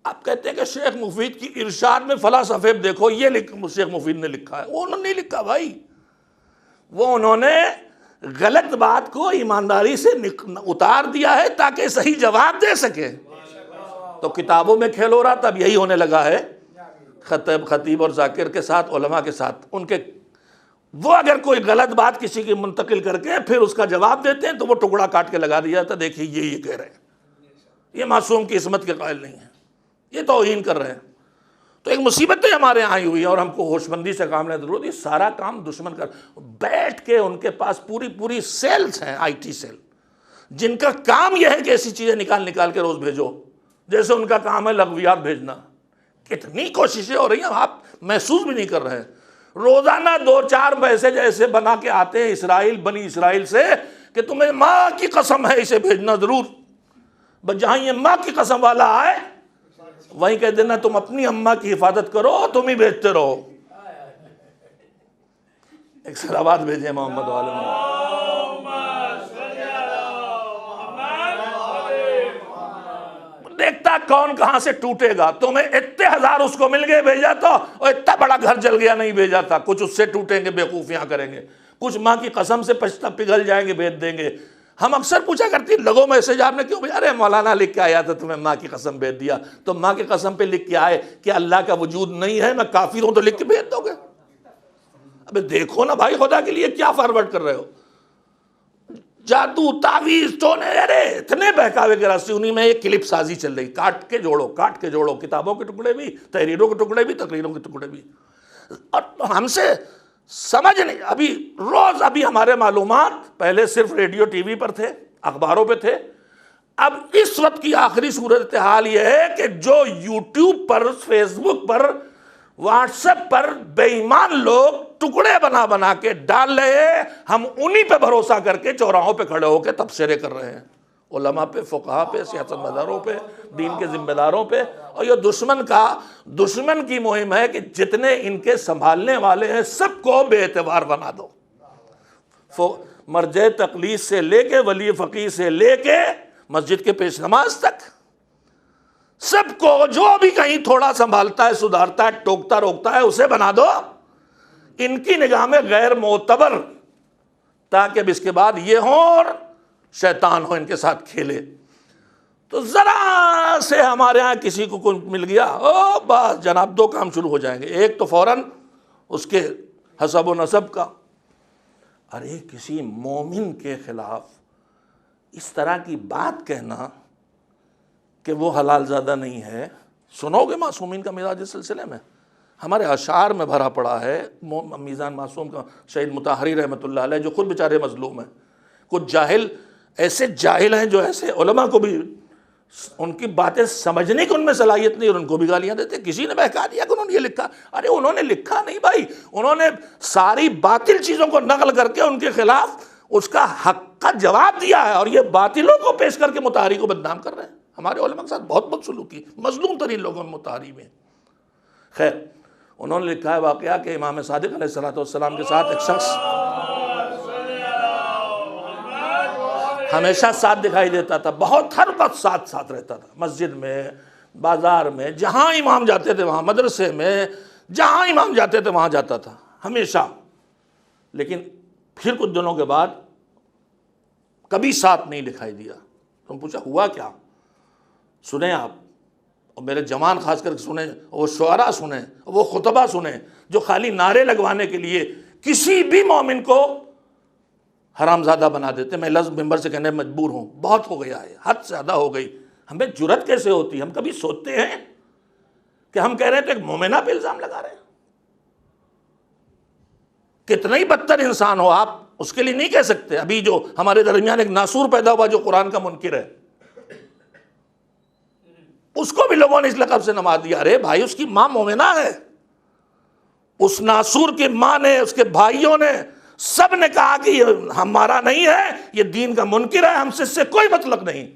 اب کہتے ہیں کہ شیخ مفید کی ارشاد میں فلاں صفحے دیکھو، یہ شیخ مفید نے لکھا ہے. وہ انہوں نے نہیں لکھا بھائی، وہ انہوں نے غلط بات کو ایمانداری سے اتار دیا ہے تاکہ صحیح جواب دے سکے. تو کتابوں میں کھیل ہو رہا تب یہی ہونے لگا ہے خطیب اور ذاکر کے ساتھ، علماء کے ساتھ. ان کے وہ اگر کوئی غلط بات کسی کی منتقل کر کے پھر اس کا جواب دیتے ہیں تو وہ ٹکڑا کاٹ کے لگا دیا جاتا، دیکھیے یہ کہہ رہے ہیں، یہ معصوم کی عصمت کے قائل نہیں ہیں، یہ توہین کر رہے ہیں. تو ایک مصیبت تو ہمارے یہاں آئی ہوئی ہے اور ہم کو ہوش مندی سے کام لینا ضروری. سارا کام دشمن کر بیٹھ کے ان کے پاس پوری سیلز ہیں، آئی ٹی سیل، جن کا کام یہ ہے کہ ایسی چیزیں نکال کے روز بھیجو، جیسے ان کا کام ہے لغویات بھیجنا. کتنی کوششیں ہو رہی ہیں، آپ محسوس بھی نہیں کر رہے ہیں. روزانہ 2-4 میسج ایسے بنا کے آتے ہیں بنی اسرائیل سے کہ تمہیں ماں کی قسم ہے اسے بھیجنا ضرور. بس جہاں یہ ماں کی قسم والا آئے وہیں کہہ دینا تم اپنی اماں کی حفاظت کرو، تم ہی بھیجتے رہو. ایک صلوات بھیجیں محمد والے. دیکھتا کون کہاں سے ٹوٹے گا. تمہیں اتنے ہزار اس کو مل گئے بھیجا تو، اور اتنا بڑا گھر جل گیا نہیں بھیجا تھا. کچھ اس سے ٹوٹیں گے، بیوقوفیاں کریں گے، کچھ ماں کی قسم سے پگھل جائیں گے، بھیج دیں گے. ہم اکثر پوچھا کرتی لگو میسج آپ نے کیوں بھیجا؟ ارے مولانا لکھ کے آیا تھا تمہیں ماں کی قسم بھیج دیا. تو ماں کی قسم پہ لکھ کے آئے کہ اللہ کا وجود نہیں ہے، میں کافر ہوں، تو لکھ کے بھیج دو گے؟ ابے دیکھو نا بھائی، خدا کے لیے کیا فارورڈ کر رہے ہو؟ جادو، تعویذ، ٹونے، ارے اتنے بہکاوے کے راستے. انہیں میں ایک کلپ سازی چل رہی، کاٹ کے جوڑو، کتابوں کے ٹکڑے بھی، تحریروں کے ٹکڑے بھی، تقریروں کے ٹکڑے بھی. اور ہم سے سمجھ نہیں. ابھی ہمارے معلومات پہلے صرف ریڈیو ٹی وی پر تھے، اخباروں پہ تھے. اب اس وقت کی آخری صورتحال یہ ہے کہ جو یوٹیوب پر، فیس بک پر، واٹس ایپ پر بے ایمان لوگ ٹکڑے بنا کے ڈال رہے ہیں، ہم انہی پہ بھروسہ کر کے چوراہوں پہ کھڑے ہو کے تبصرے کر رہے ہیں، علماء پہ، فقہاء پہ، سیاست مداروں پہ، دین کے ذمہ داروں پہ. اور یہ دشمن کی مہم ہے کہ جتنے ان کے سنبھالنے والے ہیں سب کو بے اعتبار بنا دو. مرجع تقلید سے لے کے ولی فقیہ سے لے کے مسجد کے پیش نماز تک، سب کو جو بھی کہیں تھوڑا سنبھالتا ہے، سدھارتا ہے، ٹوکتا روکتا ہے، اسے بنا دو ان کی نگاہ میں غیر معتبر، تاکہ اب اس کے بعد یہ ہو اور شیطان ہو ان کے ساتھ کھیلے. تو ذرا سے ہمارے ہاں کسی کو کوئی مل گیا، او بس جناب 2 کام شروع ہو جائیں گے. ایک تو فوراً اس کے حسب و نسب کا. ارے کسی مومن کے خلاف اس طرح کی بات کہنا کہ وہ حلال زادہ نہیں ہے. سنو گے معصومین کا مزاج اس سلسلے میں؟ ہمارے اشعار میں بھرا پڑا ہے. میزان معصوم کا شہید مطہری رحمۃ اللہ علیہ، جو خود بیچارے مظلوم ہیں. کچھ جاہل ایسے جاہل ہیں جو ایسے علماء کو بھی ان کی باتیں سمجھنے کی ان میں صلاحیت نہیں اور ان کو بھی گالیاں دیتے. کسی نے بہکا دیا کہ انہوں نے یہ لکھا. ارے انہوں نے لکھا نہیں بھائی, انہوں نے ساری باطل چیزوں کو نقل کر کے ان کے خلاف اس کا حق کا جواب دیا ہے, اور یہ باطلوں کو پیش کر کے مطہری کو بدنام کر رہے ہیں. ہمارے علماء کے ساتھ بہت بدسلوکی, مظلوم ترین لوگوں میں مطہری میں. خیر, انہوں نے لکھا ہے واقعہ کہ امام صادق علیہ السلام کے ساتھ ایک شخص ہمیشہ ساتھ دکھائی دیتا تھا, بہت ہر وقت ساتھ رہتا تھا, مسجد میں, بازار میں, جہاں امام جاتے تھے وہاں, مدرسے میں, جہاں امام جاتے تھے وہاں جاتا تھا ہمیشہ. لیکن پھر کچھ دنوں کے بعد کبھی ساتھ نہیں دکھائی دیا. تم پوچھا ہوا کیا؟ سنیں آپ, اور میرے جوان خاص کر کے سنیں, وہ شعراء سنیں, وہ خطبہ سنیں جو خالی نعرے لگوانے کے لیے کسی بھی مومن کو حرام زادہ بنا دیتے. میں لفظ ممبر سے کہنے مجبور ہوں, بہت ہو گیا ہے, حد سے زیادہ ہو گئی. ہمیں جرت کیسے ہوتی ہے؟ ہم کبھی سوچتے ہیں کہ ہم کہہ رہے ہیں تو ایک مومنہ پہ الزام لگا رہے ہیں. کتنا ہی بدتر انسان ہو آپ, اس کے لیے نہیں کہہ سکتے. ابھی جو ہمارے درمیان ایک ناسور پیدا ہوا جو قرآن کا منکر ہے, اس کو بھی لوگوں نے اس لقب سے نواز دیا. ارے بھائی, اس کی ماں مومنہ ہے, اس ناسور کی ماں نے, اس کے بھائیوں نے, سب نے کہا کہ یہ ہمارا نہیں ہے, یہ دین کا منکر ہے, ہم سے اس سے کوئی مطلب نہیں.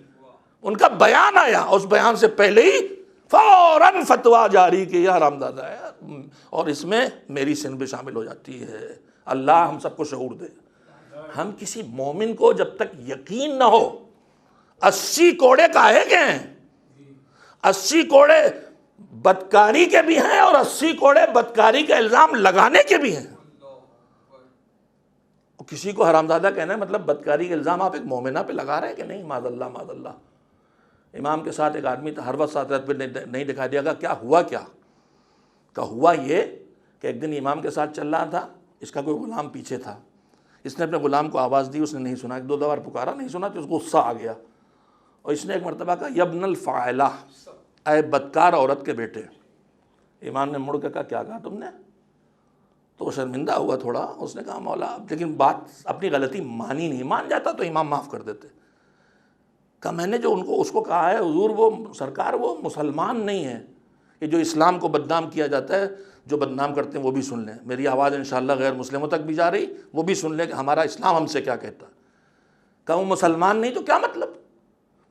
ان کا بیان آیا, اس بیان سے پہلے ہی فوراً فتویٰ جاری کیا حرامزادہ ہے, اور اس میں میری سن بھی شامل ہو جاتی ہے. اللہ ہم سب کو شعور دے. ہم کسی مومن کو جب تک یقین نہ ہو, 80 کوڑے کاہے کے ہیں, 80 کوڑے بدکاری کے بھی ہیں اور 80 کوڑے بدکاری کا الزام لگانے کے بھی ہیں. کسی کو حرامزادہ کہنا ہے مطلب بدکاری کا الزام آپ ایک مومنہ پہ لگا رہے ہیں کہ نہیں, معاذ اللہ معاذ اللہ. امام کے ساتھ ایک آدمی تھا, ہر وقت ساتھ پہ نہیں دکھائی دیا گا. کیا ہوا کیا؟ کہ ہوا یہ کہ ایک دن امام کے ساتھ چل رہا تھا, اس کا کوئی غلام پیچھے تھا, اس نے اپنے غلام کو آواز دی, اس نے نہیں سنا, ایک دو بار پکارا, نہیں سنا, تو اس کو غصہ آ گیا, اور اس نے ایک مرتبہ کہا یبن الفاعلہ, اے بدکار عورت کے بیٹے. امام نے مڑ کے کہا کیا کہا تم نے؟ تو وہ شرمندہ ہوا تھوڑا, اس نے کہا مولا, لیکن بات اپنی غلطی مانی نہیں, مان جاتا تو امام معاف کر دیتے. کہ میں نے جو اس کو کہا ہے حضور, وہ سرکار وہ مسلمان نہیں ہے, کہ جو اسلام کو بدنام کیا جاتا ہے, جو بدنام کرتے ہیں وہ بھی سن لیں, میری آواز انشاءاللہ غیر مسلموں تک بھی جا رہی, وہ بھی سن لیں کہ ہمارا اسلام ہم سے کیا کہتا ہے. کہ وہ مسلمان نہیں تو کیا مطلب؟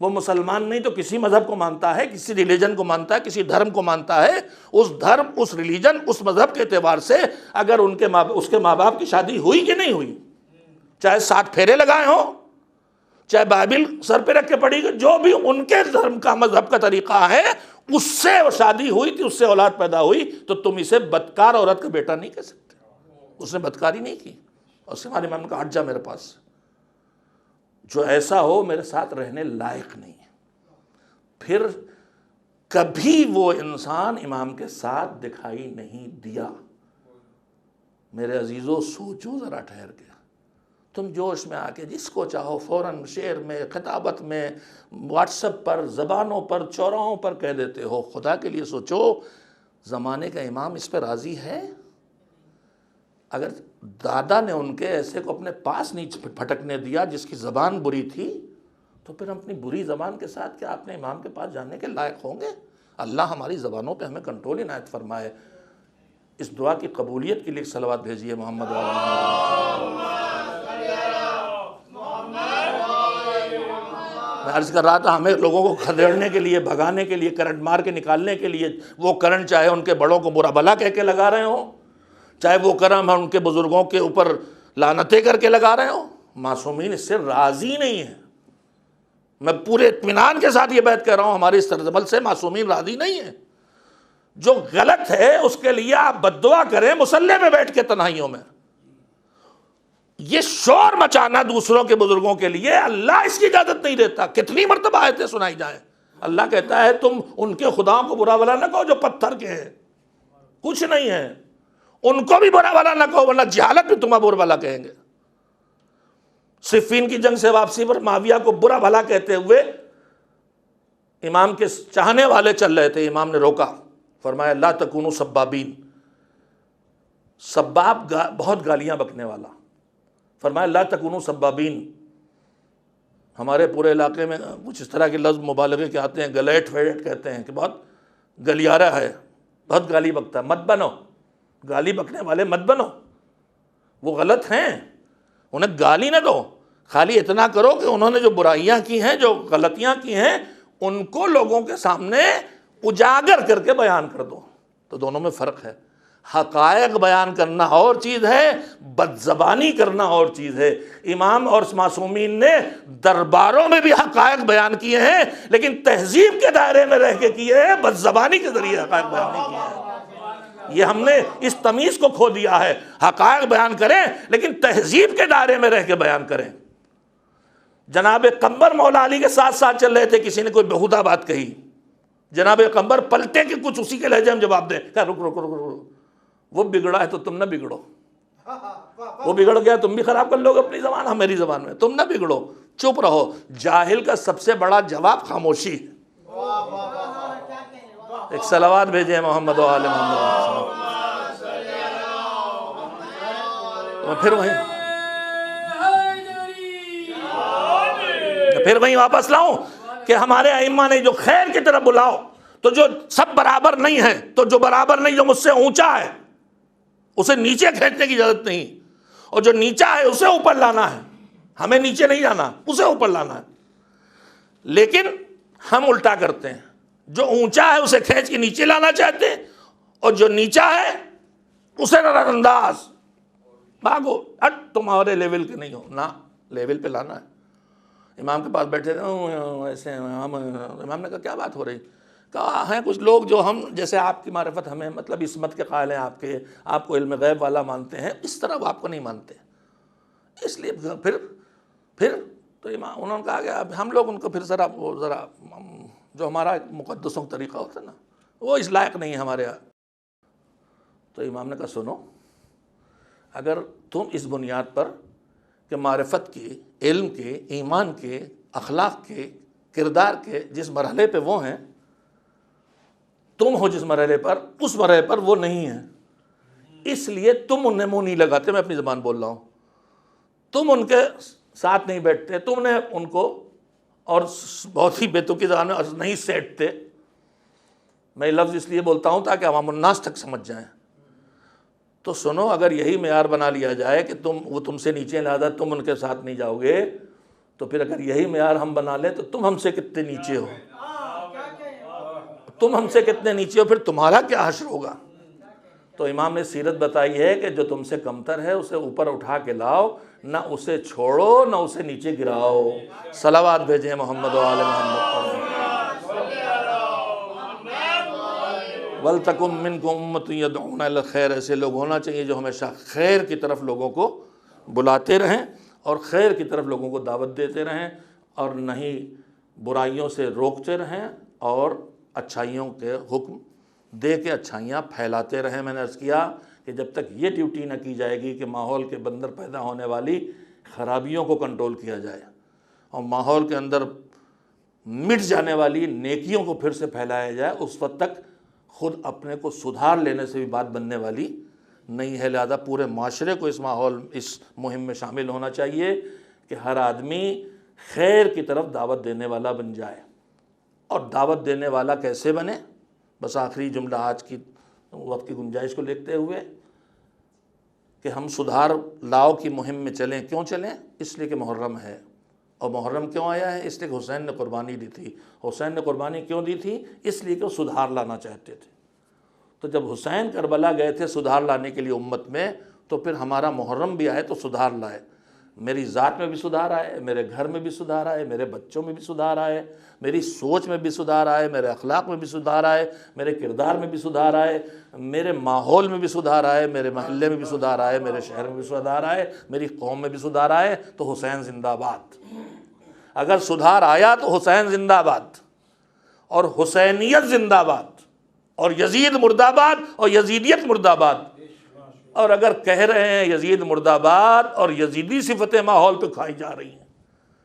وہ مسلمان نہیں تو کسی مذہب کو مانتا ہے, کسی ریلیجن کو مانتا ہے, کسی دھرم کو مانتا ہے. اس دھرم, اس ریلیجن, اس مذہب کے اعتبار سے اگر اس کے ماں باپ کی شادی ہوئی کہ نہیں ہوئی, چاہے 7 پھیرے لگائے ہوں, چاہے بائبل سر پہ رکھ کے پڑھی گئی, جو بھی ان کے دھرم کا مذہب کا طریقہ ہے, اس سے وہ شادی ہوئی تھی, اس سے اولاد پیدا ہوئی, تو تم اسے بدکار عورت کا بیٹا نہیں کہہ سکتے. اس نے بدکاری نہیں کی. اور ہمارے امام نے کہا ہٹ جا میرے پاس سے, جو ایسا ہو میرے ساتھ رہنے لائق نہیں ہے. پھر کبھی وہ انسان امام کے ساتھ دکھائی نہیں دیا. میرے عزیزو سوچو ذرا ٹھہر کے. تم جوش میں آ کے جس کو چاہو فوراً شعر میں, خطابت میں, واٹس ایپ پر, زبانوں پر, چوراہوں پر کہہ دیتے ہو. خدا کے لیے سوچو, زمانے کا امام اس پہ راضی ہے؟ اگر دادا نے ان کے ایسے کو اپنے پاس نہیں پھٹکنے دیا جس کی زبان بری تھی, تو پھر ہم اپنی بری زبان کے ساتھ کیا اپنے امام کے پاس جانے کے لائق ہوں گے؟ اللہ ہماری زبانوں پہ ہمیں کنٹرول عنایت فرمائے. اس دعا کی قبولیت کے لیے صلوات بھیجیے محمد و محمد. میں عرض کر رہا تھا, ہمیں لوگوں کو کھدیڑنے کے لیے, بھگانے کے لیے, کرنٹ مار کے نکالنے کے لیے, وہ کرنٹ چاہے ان کے بڑوں کو برا بھلا کہہ کے لگا رہے ہوں, چاہے وہ کرم ان کے بزرگوں کے اوپر لعنتیں کر کے لگا رہے ہوں, معصومین اس سے راضی نہیں ہیں. میں پورے اطمینان کے ساتھ یہ بات کہہ رہا ہوں, ہمارے اس طرز عمل سے معصومین راضی نہیں ہیں. جو غلط ہے اس کے لیے آپ بد دعا کریں مصلی میں بیٹھ کے تنہائیوں میں. یہ شور مچانا دوسروں کے بزرگوں کے لیے اللہ اس کی اجازت نہیں دیتا. کتنی مرتبہ آیتیں سنائی جائیں, اللہ کہتا ہے تم ان کے خداؤں کو برا بھلا نہ کہو جو پتھر کے ہیں, کچھ نہیں ہے, ان کو بھی برا بھلا نہ کہو ورنہ جہالت بھی تمہیں برا بھلا کہیں گے. صفین کی جنگ سے واپسی پر معاویہ کو برا بھلا کہتے ہوئے امام کے چاہنے والے چل رہے تھے, امام نے روکا, فرمایا لا تکونوا سبابین. سباب بہت گالیاں بکنے والا, فرمایا لا تکونوا سبابین, ہمارے پورے علاقے میں کچھ اس طرح کے لفظ مبالغے کے آتے ہیں، گلیٹ فیڈٹ کہتے ہیں کہ بہت گلیارہ ہے، بہت گالی بکتا ہے۔ مت بنو، گالی بکنے والے مت بنو، وہ غلط ہیں، انہیں گالی نہ دو، خالی اتنا کرو کہ انہوں نے جو برائیاں کی ہیں، جو غلطیاں کی ہیں، ان کو لوگوں کے سامنے اجاگر کر کے بیان کر دو۔ تو دونوں میں فرق ہے، حقائق بیان کرنا اور چیز ہے، بد زبانی کرنا اور چیز ہے۔ امام اور معصومین نے درباروں میں بھی حقائق بیان کیے ہیں، لیکن تہذیب کے دائرے میں رہ کے کیے ہیں، بد زبانی کے ذریعے حقائق بیان نہیں کیے ہیں۔ یہ ہم نے اس تمیز کو کھو دیا ہے، حقائق بیان کریں لیکن تہذیب کے دائرے میں رہ کے بیان کریں۔ جناب قمبر مولا علی کے ساتھ ساتھ چل رہے تھے، کسی نے کوئی بہودہ بات کہی، جناب قمبر پلٹے کہ کچھ اسی کے لہجے میں جواب دیں، کہا رک رک رک رک، وہ بگڑا ہے تو تم نہ بگڑو، وہ بگڑ گیا تم بھی خراب کر لو گے اپنی زبان، ہم میری زبان میں، تم نہ بگڑو، چپ رہو۔ جاہل کا سب سے بڑا جواب خاموشی۔ ایک صلوات بھیجیں محمد و آل محمد۔ پھر وہیں واپس لاؤں کہ ہمارے ائمہ نے جو خیر کی طرف بلاؤ، تو جو سب برابر نہیں ہے، تو جو برابر نہیں، جو مجھ سے اونچا ہے اسے نیچے کھینچنے کی ضرورت نہیں، اور جو نیچا ہے اسے اوپر لانا ہے، ہمیں نیچے نہیں جانا، اسے اوپر لانا ہے۔ لیکن ہم الٹا کرتے ہیں، جو اونچا ہے اسے کھینچ کے نیچے لانا چاہتے ہیں، اور جو نیچا ہے اسے نظر انداز، بھاگو، تمہارے لیول کے نہیں ہو، نہ لیول پہ لانا ہے۔ امام کے پاس بیٹھے تھے ایسے، امام نے کہا کیا بات ہو رہی؟ کہا ہیں کچھ لوگ جو ہم جیسے آپ کی معرفت ہمیں مطلب عصمت کے قائل ہیں، آپ کو علم غیب والا مانتے ہیں، اس طرح وہ آپ کو نہیں مانتے، اس لیے پھر تو امام انہوں نے کہا کہ اب ہم لوگ ان کو پھر ذرا جو ہمارا مقدسوں کا طریقہ ہوتا ہے نا، وہ اس لائق نہیں ہے ہمارے یہاں۔ تو امام نے کہا سنو، اگر تم اس بنیاد پر کہ معرفت کے، علم کے، ایمان کے، اخلاق کے، کردار کے جس مرحلے پہ وہ ہیں، تم ہو جس مرحلے پر، اس مرحلے پر وہ نہیں ہیں، اس لیے تم انہیں منہ نہیں لگاتے، میں اپنی زبان بول رہا ہوں، تم ان کے ساتھ نہیں بیٹھتے، تم نے ان کو، اور بہت ہی بیتوکی زبان میں نہیں سیٹتے۔ میں لفظ اس لیے بولتا ہوں تاکہ عوام الناس تک سمجھ جائیں۔ تو سنو، اگر یہی معیار بنا لیا جائے کہ وہ تم سے نیچے، لہذا تم ان کے ساتھ نہیں جاؤ گے، تو پھر اگر یہی معیار ہم بنا لیں تو تم ہم سے کتنے نیچے ہو، تم ہم سے کتنے نیچے ہو، پھر تمہارا کیا حشر ہوگا؟ تو امام نے سیرت بتائی ہے کہ جو تم سے کمتر ہے اسے اوپر اٹھا کے لاؤ، نہ اسے چھوڑو نہ اسے نیچے گراؤ۔ صلوات بھیجیں محمد و آل محمد۔ وَلْتَكُمْ مِنْكُمْ أُمَّةٌ يَدْعُونَ إِلَى الْخَيْرِ، ایسے لوگ ہونا چاہیے جو ہمیشہ خیر کی طرف لوگوں کو بلاتے رہیں اور خیر کی طرف لوگوں کو دعوت دیتے رہیں، اور نہیں برائیوں سے روکتے رہیں، اور اچھائیوں کے حکم دے کے اچھائیاں پھیلاتے رہیں۔ میں نے عرض کیا کہ جب تک یہ ڈیوٹی نہ کی جائے گی کہ ماحول کے اندر پیدا ہونے والی خرابیوں کو کنٹرول کیا جائے اور ماحول کے اندر مٹ جانے والی نیکیوں کو پھر سے پھیلایا جائے، اس وقت تک خود اپنے کو سدھار لینے سے بھی بات بننے والی نہیں ہے۔ لہذا پورے معاشرے کو اس مہم میں شامل ہونا چاہیے کہ ہر آدمی خیر کی طرف دعوت دینے والا بن جائے۔ اور دعوت دینے والا کیسے بنے؟ بس آخری جملہ آج کی وقت کی گنجائش کو دیکھتے ہوئے کہ ہم سدھار لاؤ کی مہم میں چلیں۔ کیوں چلیں؟ اس لیے کہ محرم ہے، اور محرم کیوں آیا ہے؟ اس لیے کہ حسین نے قربانی دی تھی۔ حسین نے قربانی کیوں دی تھی؟ اس لیے کہ وہ سدھار لانا چاہتے تھے۔ تو جب حسین کربلا گئے تھے سدھار لانے کے لیے امت میں، تو پھر ہمارا محرم بھی آئے تو سدھار لائے، میری ذات میں بھی سدھار آئے، میرے گھر میں بھی سدھار آئے، میرے بچوں میں بھی سدھار آئے، میری سوچ میں بھی سدھار آئے، میرے اخلاق میں بھی سدھار آئے، میرے کردار میں بھی سدھار آئے، میرے ماحول میں بھی سدھار آئے، میرے محلے میں بھی سدھار آئے، میرے شہر میں بھی سدھار آئے، میری قوم میں بھی سدھار آئے۔ تو حسین زندہ باد۔ اگر سدھار آیا تو حسین زندہ باد، اور حسینیت زندہ باد، اور یزید مردہ آباد، اور یزیدیت مردہ آباد۔ اور اگر کہہ رہے ہیں یزید مردہ آباد اور یزیدی صفتیں ماحول پہ کھائی جا رہی ہیں،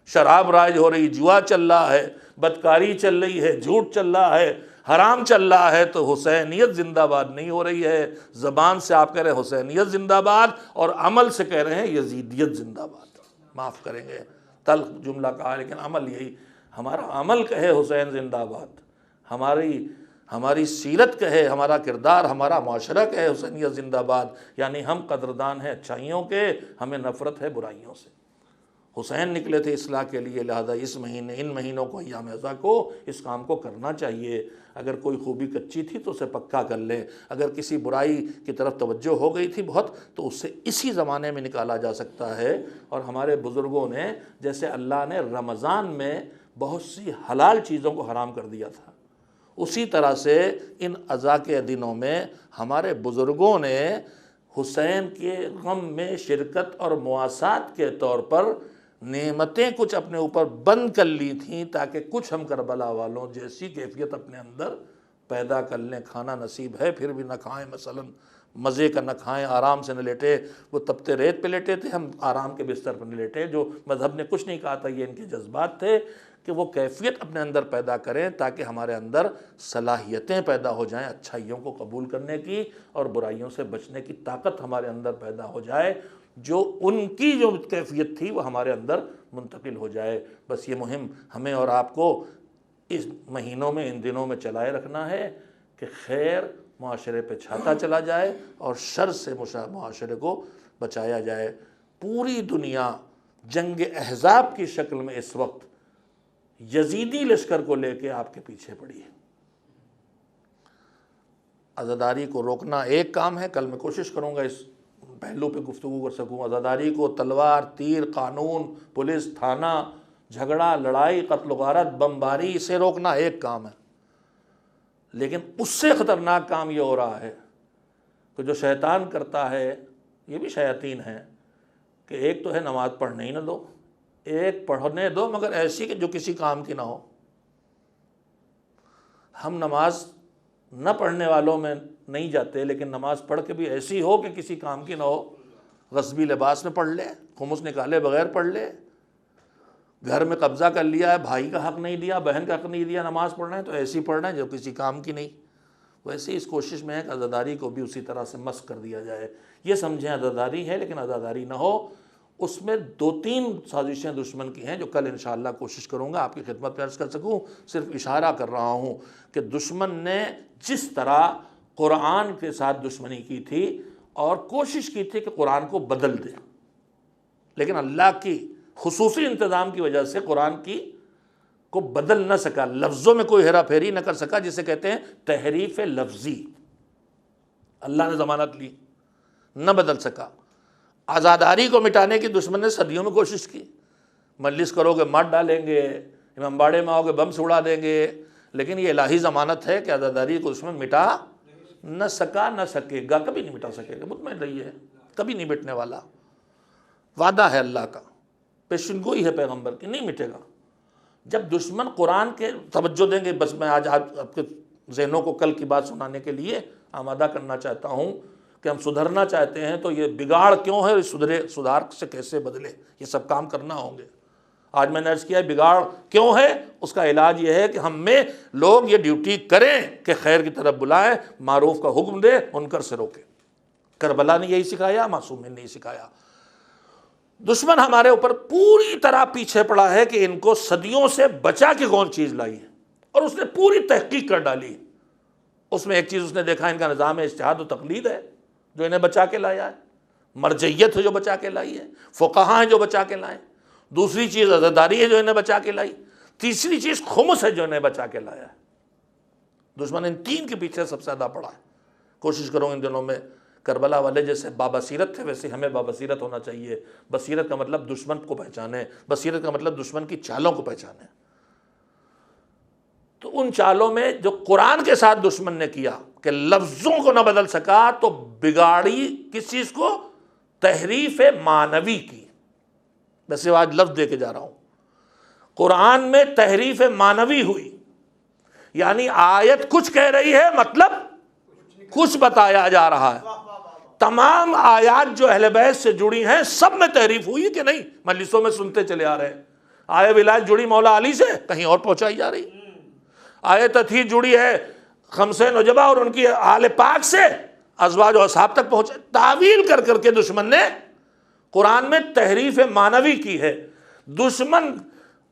شراب رائج ہو رہی، جوا چل رہا ہے، بدکاری چل رہی ہے، جھوٹ چل رہا ہے، حرام چل رہا ہے، تو حسینیت زندہ باد نہیں ہو رہی ہے۔ زبان سے آپ کہہ رہے ہیں حسینیت زندہ باد، اور عمل سے کہہ رہے ہیں یزیدیت زندہ باد۔ معاف کریں گے، تلخ جملہ کہا لیکن عمل یہی، ہمارا عمل کہے حسین زندہ باد، ہماری سیرت کہے، ہمارا کردار، ہمارا معاشرہ کہے حسینیت زندہ باد، یعنی ہم قدردان ہیں اچھائیوں کے، ہمیں نفرت ہے برائیوں سے۔ حسین نکلے تھے اصلاح کے لیے، لہذا اس مہینے، ان مہینوں کو، ایام اضحیٰ کو اس کام کو کرنا چاہیے۔ اگر کوئی خوبی کچی تھی تو اسے پکا کر لیں، اگر کسی برائی کی طرف توجہ ہو گئی تھی بہت تو اسے اسی زمانے میں نکالا جا سکتا ہے۔ اور ہمارے بزرگوں نے، جیسے اللہ نے رمضان میں بہت سی حلال چیزوں کو حرام کر دیا تھا، اسی طرح سے ان اضحیٰ کے دنوں میں ہمارے بزرگوں نے حسین کے غم میں شرکت اور مواسات کے طور پر نعمتیں کچھ اپنے اوپر بند کر لی تھیں تاکہ کچھ ہم کربلا والوں جیسی کیفیت اپنے اندر پیدا کر لیں۔ کھانا نصیب ہے پھر بھی نہ کھائیں، مثلا مزے کا نہ کھائیں، آرام سے نہ لیٹے، وہ تپتے ریت پہ لیٹے تھے، ہم آرام کے بستر پر نہ لیٹے۔ جو مذہب نے کچھ نہیں کہا تھا، یہ ان کے جذبات تھے کہ وہ کیفیت اپنے اندر پیدا کریں تاکہ ہمارے اندر صلاحیتیں پیدا ہو جائیں اچھائیوں کو قبول کرنے کی اور برائیوں سے بچنے کی طاقت ہمارے اندر پیدا ہو جائے، جو ان کی جو کیفیت تھی وہ ہمارے اندر منتقل ہو جائے۔ بس یہ مہم ہمیں اور آپ کو اس مہینوں میں، ان دنوں میں چلائے رکھنا ہے کہ خیر معاشرے پہ چھاتا چلا جائے اور شر سے معاشرے کو بچایا جائے۔ پوری دنیا جنگ احزاب کی شکل میں اس وقت یزیدی لشکر کو لے کے آپ کے پیچھے پڑی ہے۔ عزاداری کو روکنا ایک کام ہے، کل میں کوشش کروں گا اس پہلو پہ گفتگو کر سکوں۔ عزاداری کو تلوار، تیر، قانون، پولیس، تھانہ، جھگڑا، لڑائی، قتل و غارت، بمباری سے روکنا ایک کام ہے، لیکن اس سے خطرناک کام یہ ہو رہا ہے کہ جو شیطان کرتا ہے، یہ بھی شیاطین ہیں، کہ ایک تو ہے نماز پڑھنے ہی نہ دو، ایک پڑھنے دو مگر ایسی کہ جو کسی کام کی نہ ہو۔ ہم نماز نہ پڑھنے والوں میں نہیں جاتے، لیکن نماز پڑھ کے بھی ایسی ہو کہ کسی کام کی نہ ہو۔ غصبی لباس میں پڑھ لے، خمس نکالے بغیر پڑھ لے، گھر میں قبضہ کر لیا ہے، بھائی کا حق نہیں دیا، بہن کا حق نہیں دیا، نماز پڑھنا ہے تو ایسی پڑھنا ہے جو کسی کام کی نہیں۔ ویسے اس کوشش میں ہے کہ عزاداری کو بھی اسی طرح سے مسخ کر دیا جائے۔ یہ سمجھیں عزاداری ہے لیکن عزاداری نہ ہو۔ اس میں 2-3 سازشیں دشمن کی ہیں جو کل انشاءاللہ کوشش کروں گا آپ کی خدمت میں عرض کر سکوں۔ صرف اشارہ کر رہا ہوں کہ دشمن نے جس طرح قرآن کے ساتھ دشمنی کی تھی اور کوشش کی تھی کہ قرآن کو بدل دے، لیکن اللہ کی خصوصی انتظام کی وجہ سے قرآن کی کو بدل نہ سکا، لفظوں میں کوئی ہیرا پھیری نہ کر سکا، جسے کہتے ہیں تحریف لفظی۔ اللہ نے ضمانت لی، نہ بدل سکا۔ عزاداری کو مٹانے کی دشمن نے صدیوں میں کوشش کی، مجلس کرو گے مار ڈالیں گے، امام باڑے میں آؤ گے بم سے اڑا دیں گے، لیکن یہ الہی ضمانت ہے کہ عزاداری کو دشمن مٹا نہ سکا، نہ سکے گا، کبھی نہیں مٹا سکے گا، مطمئن رہیے، کبھی نہیں مٹنے والا۔ وعدہ ہے اللہ کا، پیشن گوئی ہے پیغمبر کی، نہیں مٹے گا۔ جب دشمن قرآن کے توجہ دیں گے، بس میں آج آپ کے ذہنوں کو کل کی بات سنانے کے لیے آمادہ کرنا چاہتا ہوں کہ ہم سدھرنا چاہتے ہیں تو یہ بگاڑ کیوں ہے، سدھار سے کیسے بدلے، یہ سب کام کرنا ہوں گے۔ آج میں نے عرض کیا بگاڑ کیوں ہے، اس کا علاج یہ ہے کہ ہم میں لوگ یہ ڈیوٹی کریں کہ خیر کی طرف بلائیں، معروف کا حکم دے، منکر سے روکیں۔ کربلا نے یہی سکھایا، معصومین نے یہی سکھایا۔ دشمن ہمارے اوپر پوری طرح پیچھے پڑا ہے کہ ان کو صدیوں سے بچا کے کون چیز لائی ہے، اور اس نے پوری تحقیق کر ڈالی۔ اس میں ایک چیز اس نے دیکھا، ان کا نظام اجتہاد و تقلید ہے جو انہیں بچا کے لایا ہے، مرجعیت ہے جو بچا کے لائی ہے، فقہا ہیں جو بچا کے لائے، دوسری چیز عزاداری ہے جو انہیں بچا کے لائی، تیسری چیز خمس ہے جو انہیں بچا کے لایا ہے۔ دشمن ان 3 کے پیچھے سب سے زیادہ پڑا ہے۔ کوشش کروں ان دنوں میں کربلا والے جیسے بابصیرت تھے ویسے ہمیں بابصیرت ہونا چاہیے۔ بصیرت کا مطلب دشمن کو پہچانے، بصیرت کا مطلب دشمن کی چالوں کو پہچانے۔ تو ان چالوں میں جو قرآن کے ساتھ دشمن نے کیا کہ لفظوں کو نہ بدل سکا، تو بگاڑی کس چیز کو، تحریف معنوی کی۔ ویسے آج لفظ دے کے جا رہا ہوں، قرآن میں تحریف معنوی ہوئی، یعنی آیت کچھ کہہ رہی ہے، مطلب کچھ بتایا جا رہا ہے۔ تمام آیات جو اہل بیت سے جڑی ہیں سب میں تحریف ہوئی کہ نہیں، مجلسوں میں سنتے چلے آ رہے ہیں۔ آیت ولایت جڑی مولا علی سے، کہیں اور پہنچائی جا رہی۔ آیت تطہیر جڑی ہے خمسہ نجبہ اور ان کی آل پاک سے، ازواج و اصحاب تک پہنچے۔ تعویل کر کر کے دشمن نے قرآن میں تحریف معنوی کی ہے۔ دشمن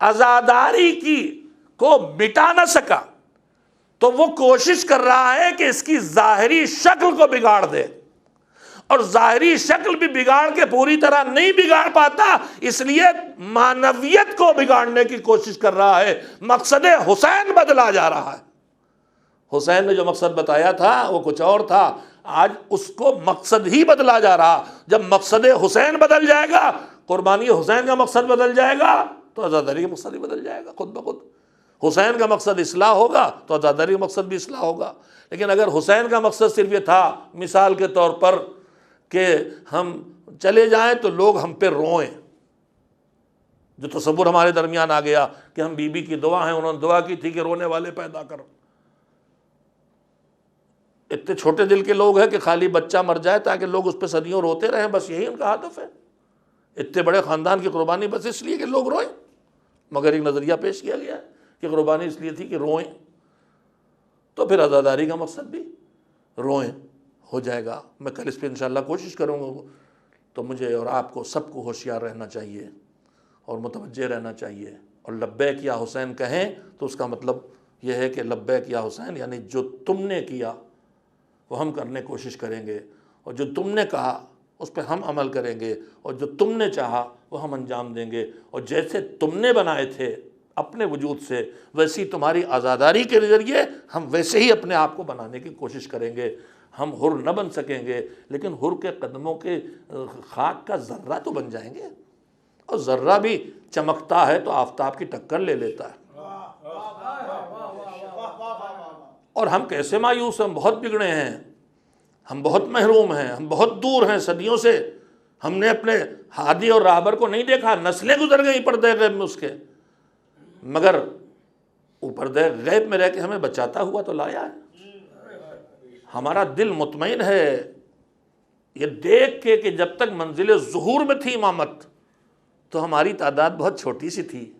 عزاداری کی کو مٹا نہ سکا تو وہ کوشش کر رہا ہے کہ اس کی ظاہری شکل کو بگاڑ دے، اور ظاہری شکل بھی بگاڑ کے پوری طرح نہیں بگاڑ پاتا، اس لیے معنویت کو بگاڑنے کی کوشش کر رہا ہے۔ مقصد حسین بدلا جا رہا ہے۔ حسین نے جو مقصد بتایا تھا وہ کچھ اور تھا، آج اس کو مقصد ہی بدلا جا رہا۔ جب مقصد حسین بدل جائے گا، قربانی حسین کا مقصد بدل جائے گا، تو عزاداری کا مقصد ہی بدل جائے گا خود بخود۔ حسین کا مقصد اصلاح ہوگا تو عزاداری کا مقصد بھی اصلاح ہوگا۔ لیکن اگر حسین کا مقصد صرف یہ تھا مثال کے طور پر کہ ہم چلے جائیں تو لوگ ہم پہ روئیں، جو تصور ہمارے درمیان آ گیا کہ ہم بی بی کی دعا ہیں، انہوں نے دعا کی تھی کہ رونے والے پیدا کرو۔ اتنے چھوٹے دل کے لوگ ہیں کہ خالی بچہ مر جائے تاکہ لوگ اس پہ صدیوں روتے رہیں، بس یہی ان کا ہدف ہے۔ اتنے بڑے خاندان کی قربانی بس اس لیے کہ لوگ روئیں، مگر ایک نظریہ پیش کیا گیا ہے کہ قربانی اس لیے تھی کہ روئیں، تو پھر عزاداری کا مقصد بھی روئیں ہو جائے گا۔ میں کل اس پہ انشاءاللہ کوشش کروں گا، تو مجھے اور آپ کو سب کو ہوشیار رہنا چاہیے اور متوجہ رہنا چاہیے، اور لبیک یا حسین کہیں تو اس کا مطلب یہ ہے کہ لبیک یا حسین یعنی جو تم نے کیا وہ ہم کرنے کوشش کریں گے، اور جو تم نے کہا اس پہ ہم عمل کریں گے، اور جو تم نے چاہا وہ ہم انجام دیں گے، اور جیسے تم نے بنائے تھے اپنے وجود سے ویسی تمہاری عزاداری کے ذریعے ہم ویسے ہی اپنے آپ کو بنانے کی کوشش کریں گے۔ ہم حر نہ بن سکیں گے لیکن حر کے قدموں کے خاک کا ذرہ تو بن جائیں گے، اور ذرہ بھی چمکتا ہے تو آفتاب کی ٹکر لے لیتا ہے۔ اور ہم کیسے مایوس ہیں، ہم بہت بگڑے ہیں، ہم بہت محروم ہیں، ہم بہت دور ہیں صدیوں سے۔ ہم نے اپنے ہادی اور راہبر کو نہیں دیکھا، نسلیں گزر گئیں پردے غیب میں اس کے، مگر وہ پردے غیب میں رہ کے ہمیں بچاتا ہوا تو لایا ہے۔ ہمارا دل مطمئن ہے یہ دیکھ کے کہ جب تک منزل ظہور میں تھی امامت تو ہماری تعداد بہت چھوٹی سی تھی،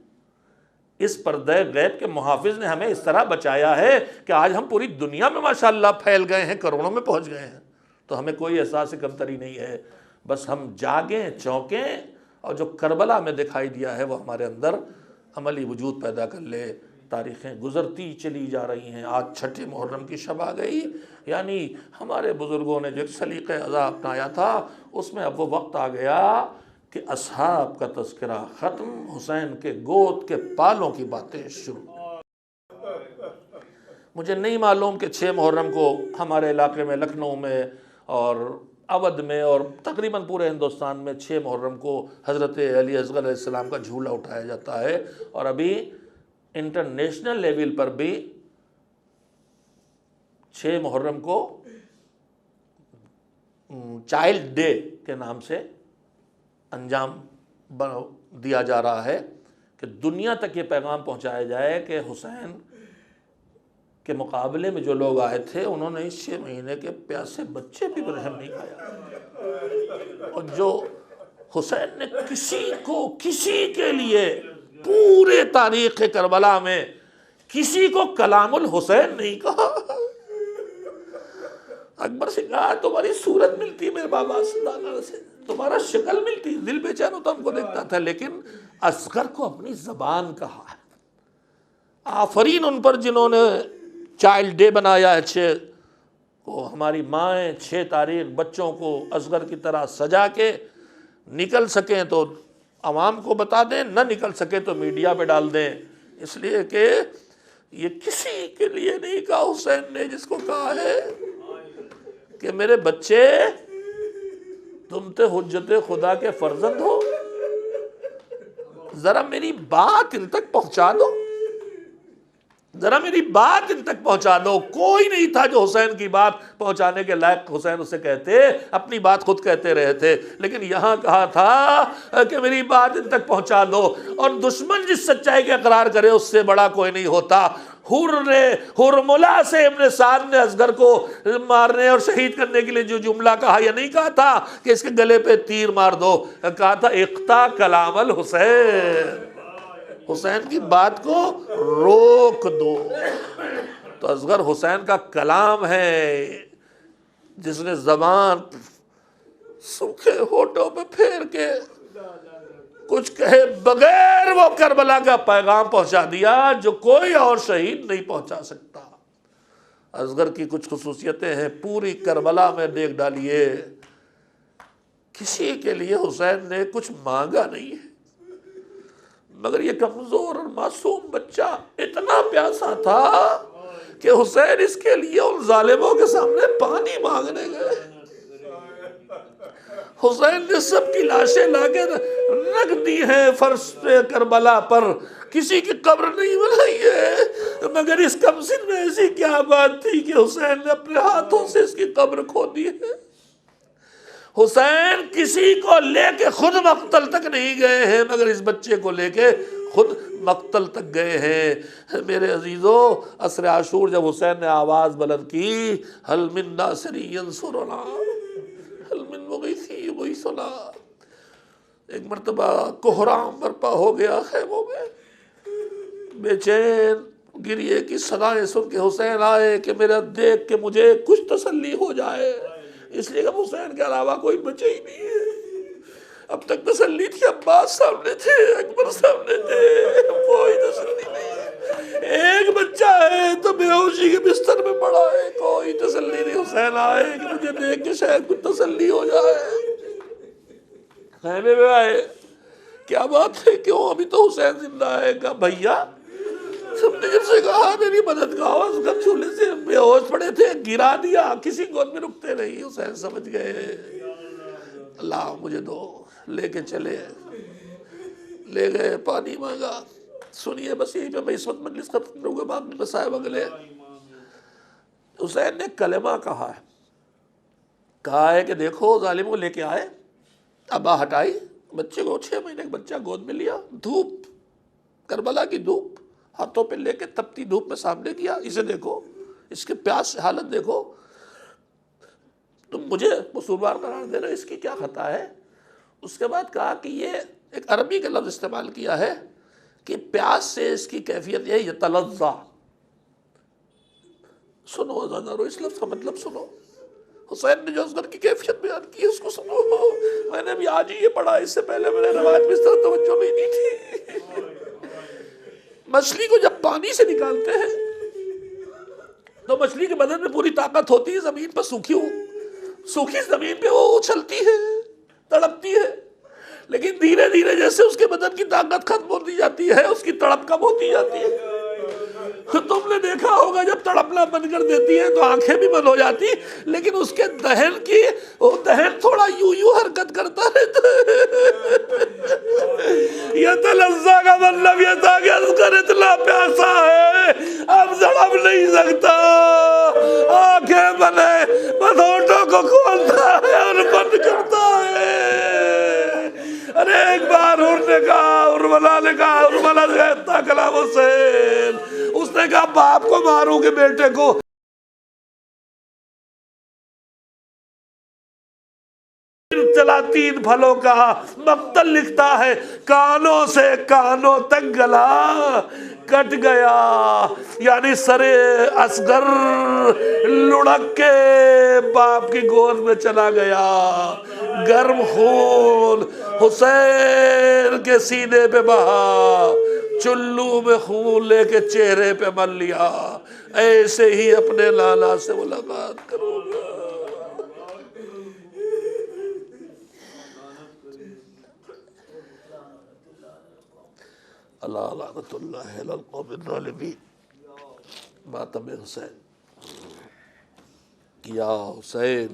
اس پردہ غیب کے محافظ نے ہمیں اس طرح بچایا ہے کہ آج ہم پوری دنیا میں ماشاءاللہ پھیل گئے ہیں، کروڑوں میں پہنچ گئے ہیں، تو ہمیں کوئی احساس کمتری نہیں ہے۔ بس ہم جاگیں، چونکیں، اور جو کربلا میں دکھائی دیا ہے وہ ہمارے اندر عملی وجود پیدا کر لے۔ تاریخیں گزرتی چلی جا رہی ہیں، آج چھٹے محرم کی شب آ گئی، یعنی ہمارے بزرگوں نے جو ایک سلیقہ ازا اپنایا تھا اس میں اب وہ وقت آ گیا کہ اصحاب کا تذکرہ ختم، حسین کے گود کے پالوں کی باتیں شروع۔ مجھے نہیں معلوم کہ 6 محرم کو ہمارے علاقے میں لکھنؤ میں اور اودھ میں اور تقریباً پورے ہندوستان میں 6 محرم کو حضرت علی اصغر علیہ السلام کا جھولا اٹھایا جاتا ہے، اور ابھی انٹرنیشنل لیول پر بھی 6 محرم کو چائلڈ ڈے کے نام سے انجام دیا جا رہا ہے کہ دنیا تک یہ پیغام پہنچایا جائے کہ حسین کے مقابلے میں جو لوگ آئے تھے انہوں نے اس 6 مہینے کے پیاسے بچے بھی برہم نہیں کھایا، اور جو حسین نے کسی کے لیے پورے تاریخ کربلا میں کسی کو کلام الحسین نہیں کہا۔ اکبر سے کہا تمہاری صورت ملتی ہے میرے بابا صداقت سے، تمہارا شکل ملتی، دل بے چین ہوتا ہم کو دیکھتا تھا، لیکن اصغر کو اپنی زبان کہا ہے۔ آفرین ان پر جنہوں نے چائلڈ ڈے بنایا ہے 6 کو، ہماری مائیں 6 تاریخ بچوں کو اصغر کی طرح سجا کے نکل سکیں تو عوام کو بتا دیں، نہ نکل سکے تو میڈیا پہ ڈال دیں، اس لیے کہ یہ کسی کے لیے نہیں کہا حسین نے، جس کو کہا ہے کہ میرے بچے تم تے حجت خدا کے فرزند ہو، ذرا میری بات ان تک پہنچا دو، ذرا میری بات ان تک پہنچا دو۔ کوئی نہیں تھا جو حسین کی بات پہنچانے کے لائق، حسین اسے کہتے، اپنی بات خود کہتے رہے تھے، لیکن یہاں کہا تھا کہ میری بات ان تک پہنچا دو، اور دشمن جس سچائی کے اقرار کرے اس سے بڑا کوئی نہیں ہوتا۔ ہرملا سے ابن سعد نے اصغر کو مارنے اور شہید کرنے کے لیے جو جملہ کہا، یہ نہیں کہا تھا کہ اس کے گلے پہ تیر مار دو، کہا تھا اقطع کلام الحسین، حسین کی بات کو روک دو۔ تو اصغر حسین کا کلام ہے جس نے زبان سوکھے ہونٹوں پہ پھیر کے کچھ کہے بغیر وہ کربلا کا پیغام پہنچا دیا جو کوئی اور شہید نہیں پہنچا سکتا۔ اصغر کی کچھ خصوصیتیں ہیں، پوری کربلا میں دیکھ ڈالیے، کسی کے لیے حسین نے کچھ مانگا نہیں ہے، مگر یہ کمزور اور معصوم بچہ اتنا پیاسا تھا کہ حسین اس کے لیے ان ظالموں کے سامنے پانی مانگنے گئے۔ حسین نے سب کی لاشیں لا کے رکھ دی ہیں فرش پہ کربلا پر، کسی کی قبر نہیں بنائی ہے، مگر اس کمسن میں ایسی کیا بات تھی کہ حسین نے اپنے ہاتھوں سے اس کی قبر کھودی ہے۔ حسین کسی کو لے کے خود مقتل تک نہیں گئے ہیں، مگر اس بچے کو لے کے خود مقتل تک گئے ہیں۔ میرے عزیزو، عصر عاشور جب حسین نے آواز بلند کی، حل من ناصر ینصرنا حل من مغیث یغیثنا، ایک مرتبہ کوہرام برپا ہو گیا خیموں میں، بے چین گریے کی صدائیں سن کے حسین آئے کہ میرا دیکھ کے مجھے کچھ تسلی ہو جائے، اس لیے کہ حسین کے علاوہ کوئی بچے ہی نہیں ہے۔ اب تک تسلی تھی، عباس سامنے تھے، اکبر سامنے تھے، کوئی تسلی نہیں، ایک بچہ ہے تو بے ہوشی کے بستر میں پڑا ہے، کوئی تسلی نہیں۔ حسین آئے کہ مجھے دیکھ کے شاید کچھ تسلی ہو جائے، خیمے میں آئے، کیا بات ہے، کیوں ابھی تو حسین زندہ ہے؟ کہا بھیا، سب نے جب سے کہا میری مدد کا آواز کر، جھولے سے بے ہوش پڑے تھے، گرا دیا، کسی گود میں رکتے نہیں۔ حسین سمجھ گئے، اللہ مجھے دو، لے کے چلے، لے گئے، پانی مانگا۔ سنیے بس یہی پہ میں اس وقت مجلس ختم کروں گا، بعد میں مسائب اگلے۔ حسین نے کلمہ کہا ہے کہ دیکھو ظالموں لے کے آئے، ابا ہٹائی، بچے کو 6 مہینے کا بچہ گود میں لیا، دھوپ، کربلا کی دھوپ ہاتھوں پہ لے کے تپتی دھوپ میں سامنے کیا، اسے دیکھو، اس کے پیاس سے حالت دیکھو، تم مجھے قصوروار قرار دے رہے، اس کی کیا خطا ہے؟ اس کے بعد کہا کہ یہ ایک عربی کا لفظ استعمال کیا ہے کہ پیاس سے اس کی کیفیت یہ یتلظا۔ سنو ذرا اس لفظ کا مطلب سنو، حسین نے جو اصغر کی کیفیت بیان کی اس کو سنو۔ میں نے بھی آج ہی یہ پڑھا، اس سے پہلے میں نے روایت میں اس طرح توجہ نہیں دی تھی۔ مچھلی کو جب پانی سے نکالتے ہیں تو مچھلی کے بدن میں پوری طاقت ہوتی ہے، زمین پر سوکھی زمین پہ وہ اچھلتی ہے، تڑپتی ہے، لیکن دھیرے دھیرے جیسے اس کے بدن کی طاقت ختم ہوتی جاتی ہے، اس کی تڑپ کم ہوتی جاتی ہے۔ تم نے دیکھا ہوگا جب تڑپنا بند کر دیتی ہے تو آنکھیں بھی بند ہو جاتی، لیکن اس کے دہن تھوڑا یوں حرکت کرتا رہتا ہے۔ یتلذا کا مطلب یہ تھا کہ اصغر اتنا پیاسا ہے اب تڑپ نہیں سکتا، آنکھیں بنے بس ہونٹوں کو کھولتا ہے اور بند کرتا ہے۔ ارے ایک بار ارملا نے کہا کلام حسین، اس نے کہا باپ کو ماروں گے بیٹے کو، چلا 3 پھلوں کا مقتل لکھتا ہے، کانوں سے کانوں تک گلا کٹ گیا، یعنی سر اصغر لڑک کے باپ کی گود میں چلا گیا، گرم خون حسین کے سینے پہ بہا، چلو میں خون لے کے چہرے پہ مل لیا، ایسے ہی اپنے لالا سے ملاقات کروں گا۔ اللہ لعنت اللہ علی القوم الظالمین۔ ماتم حسین، یا حسین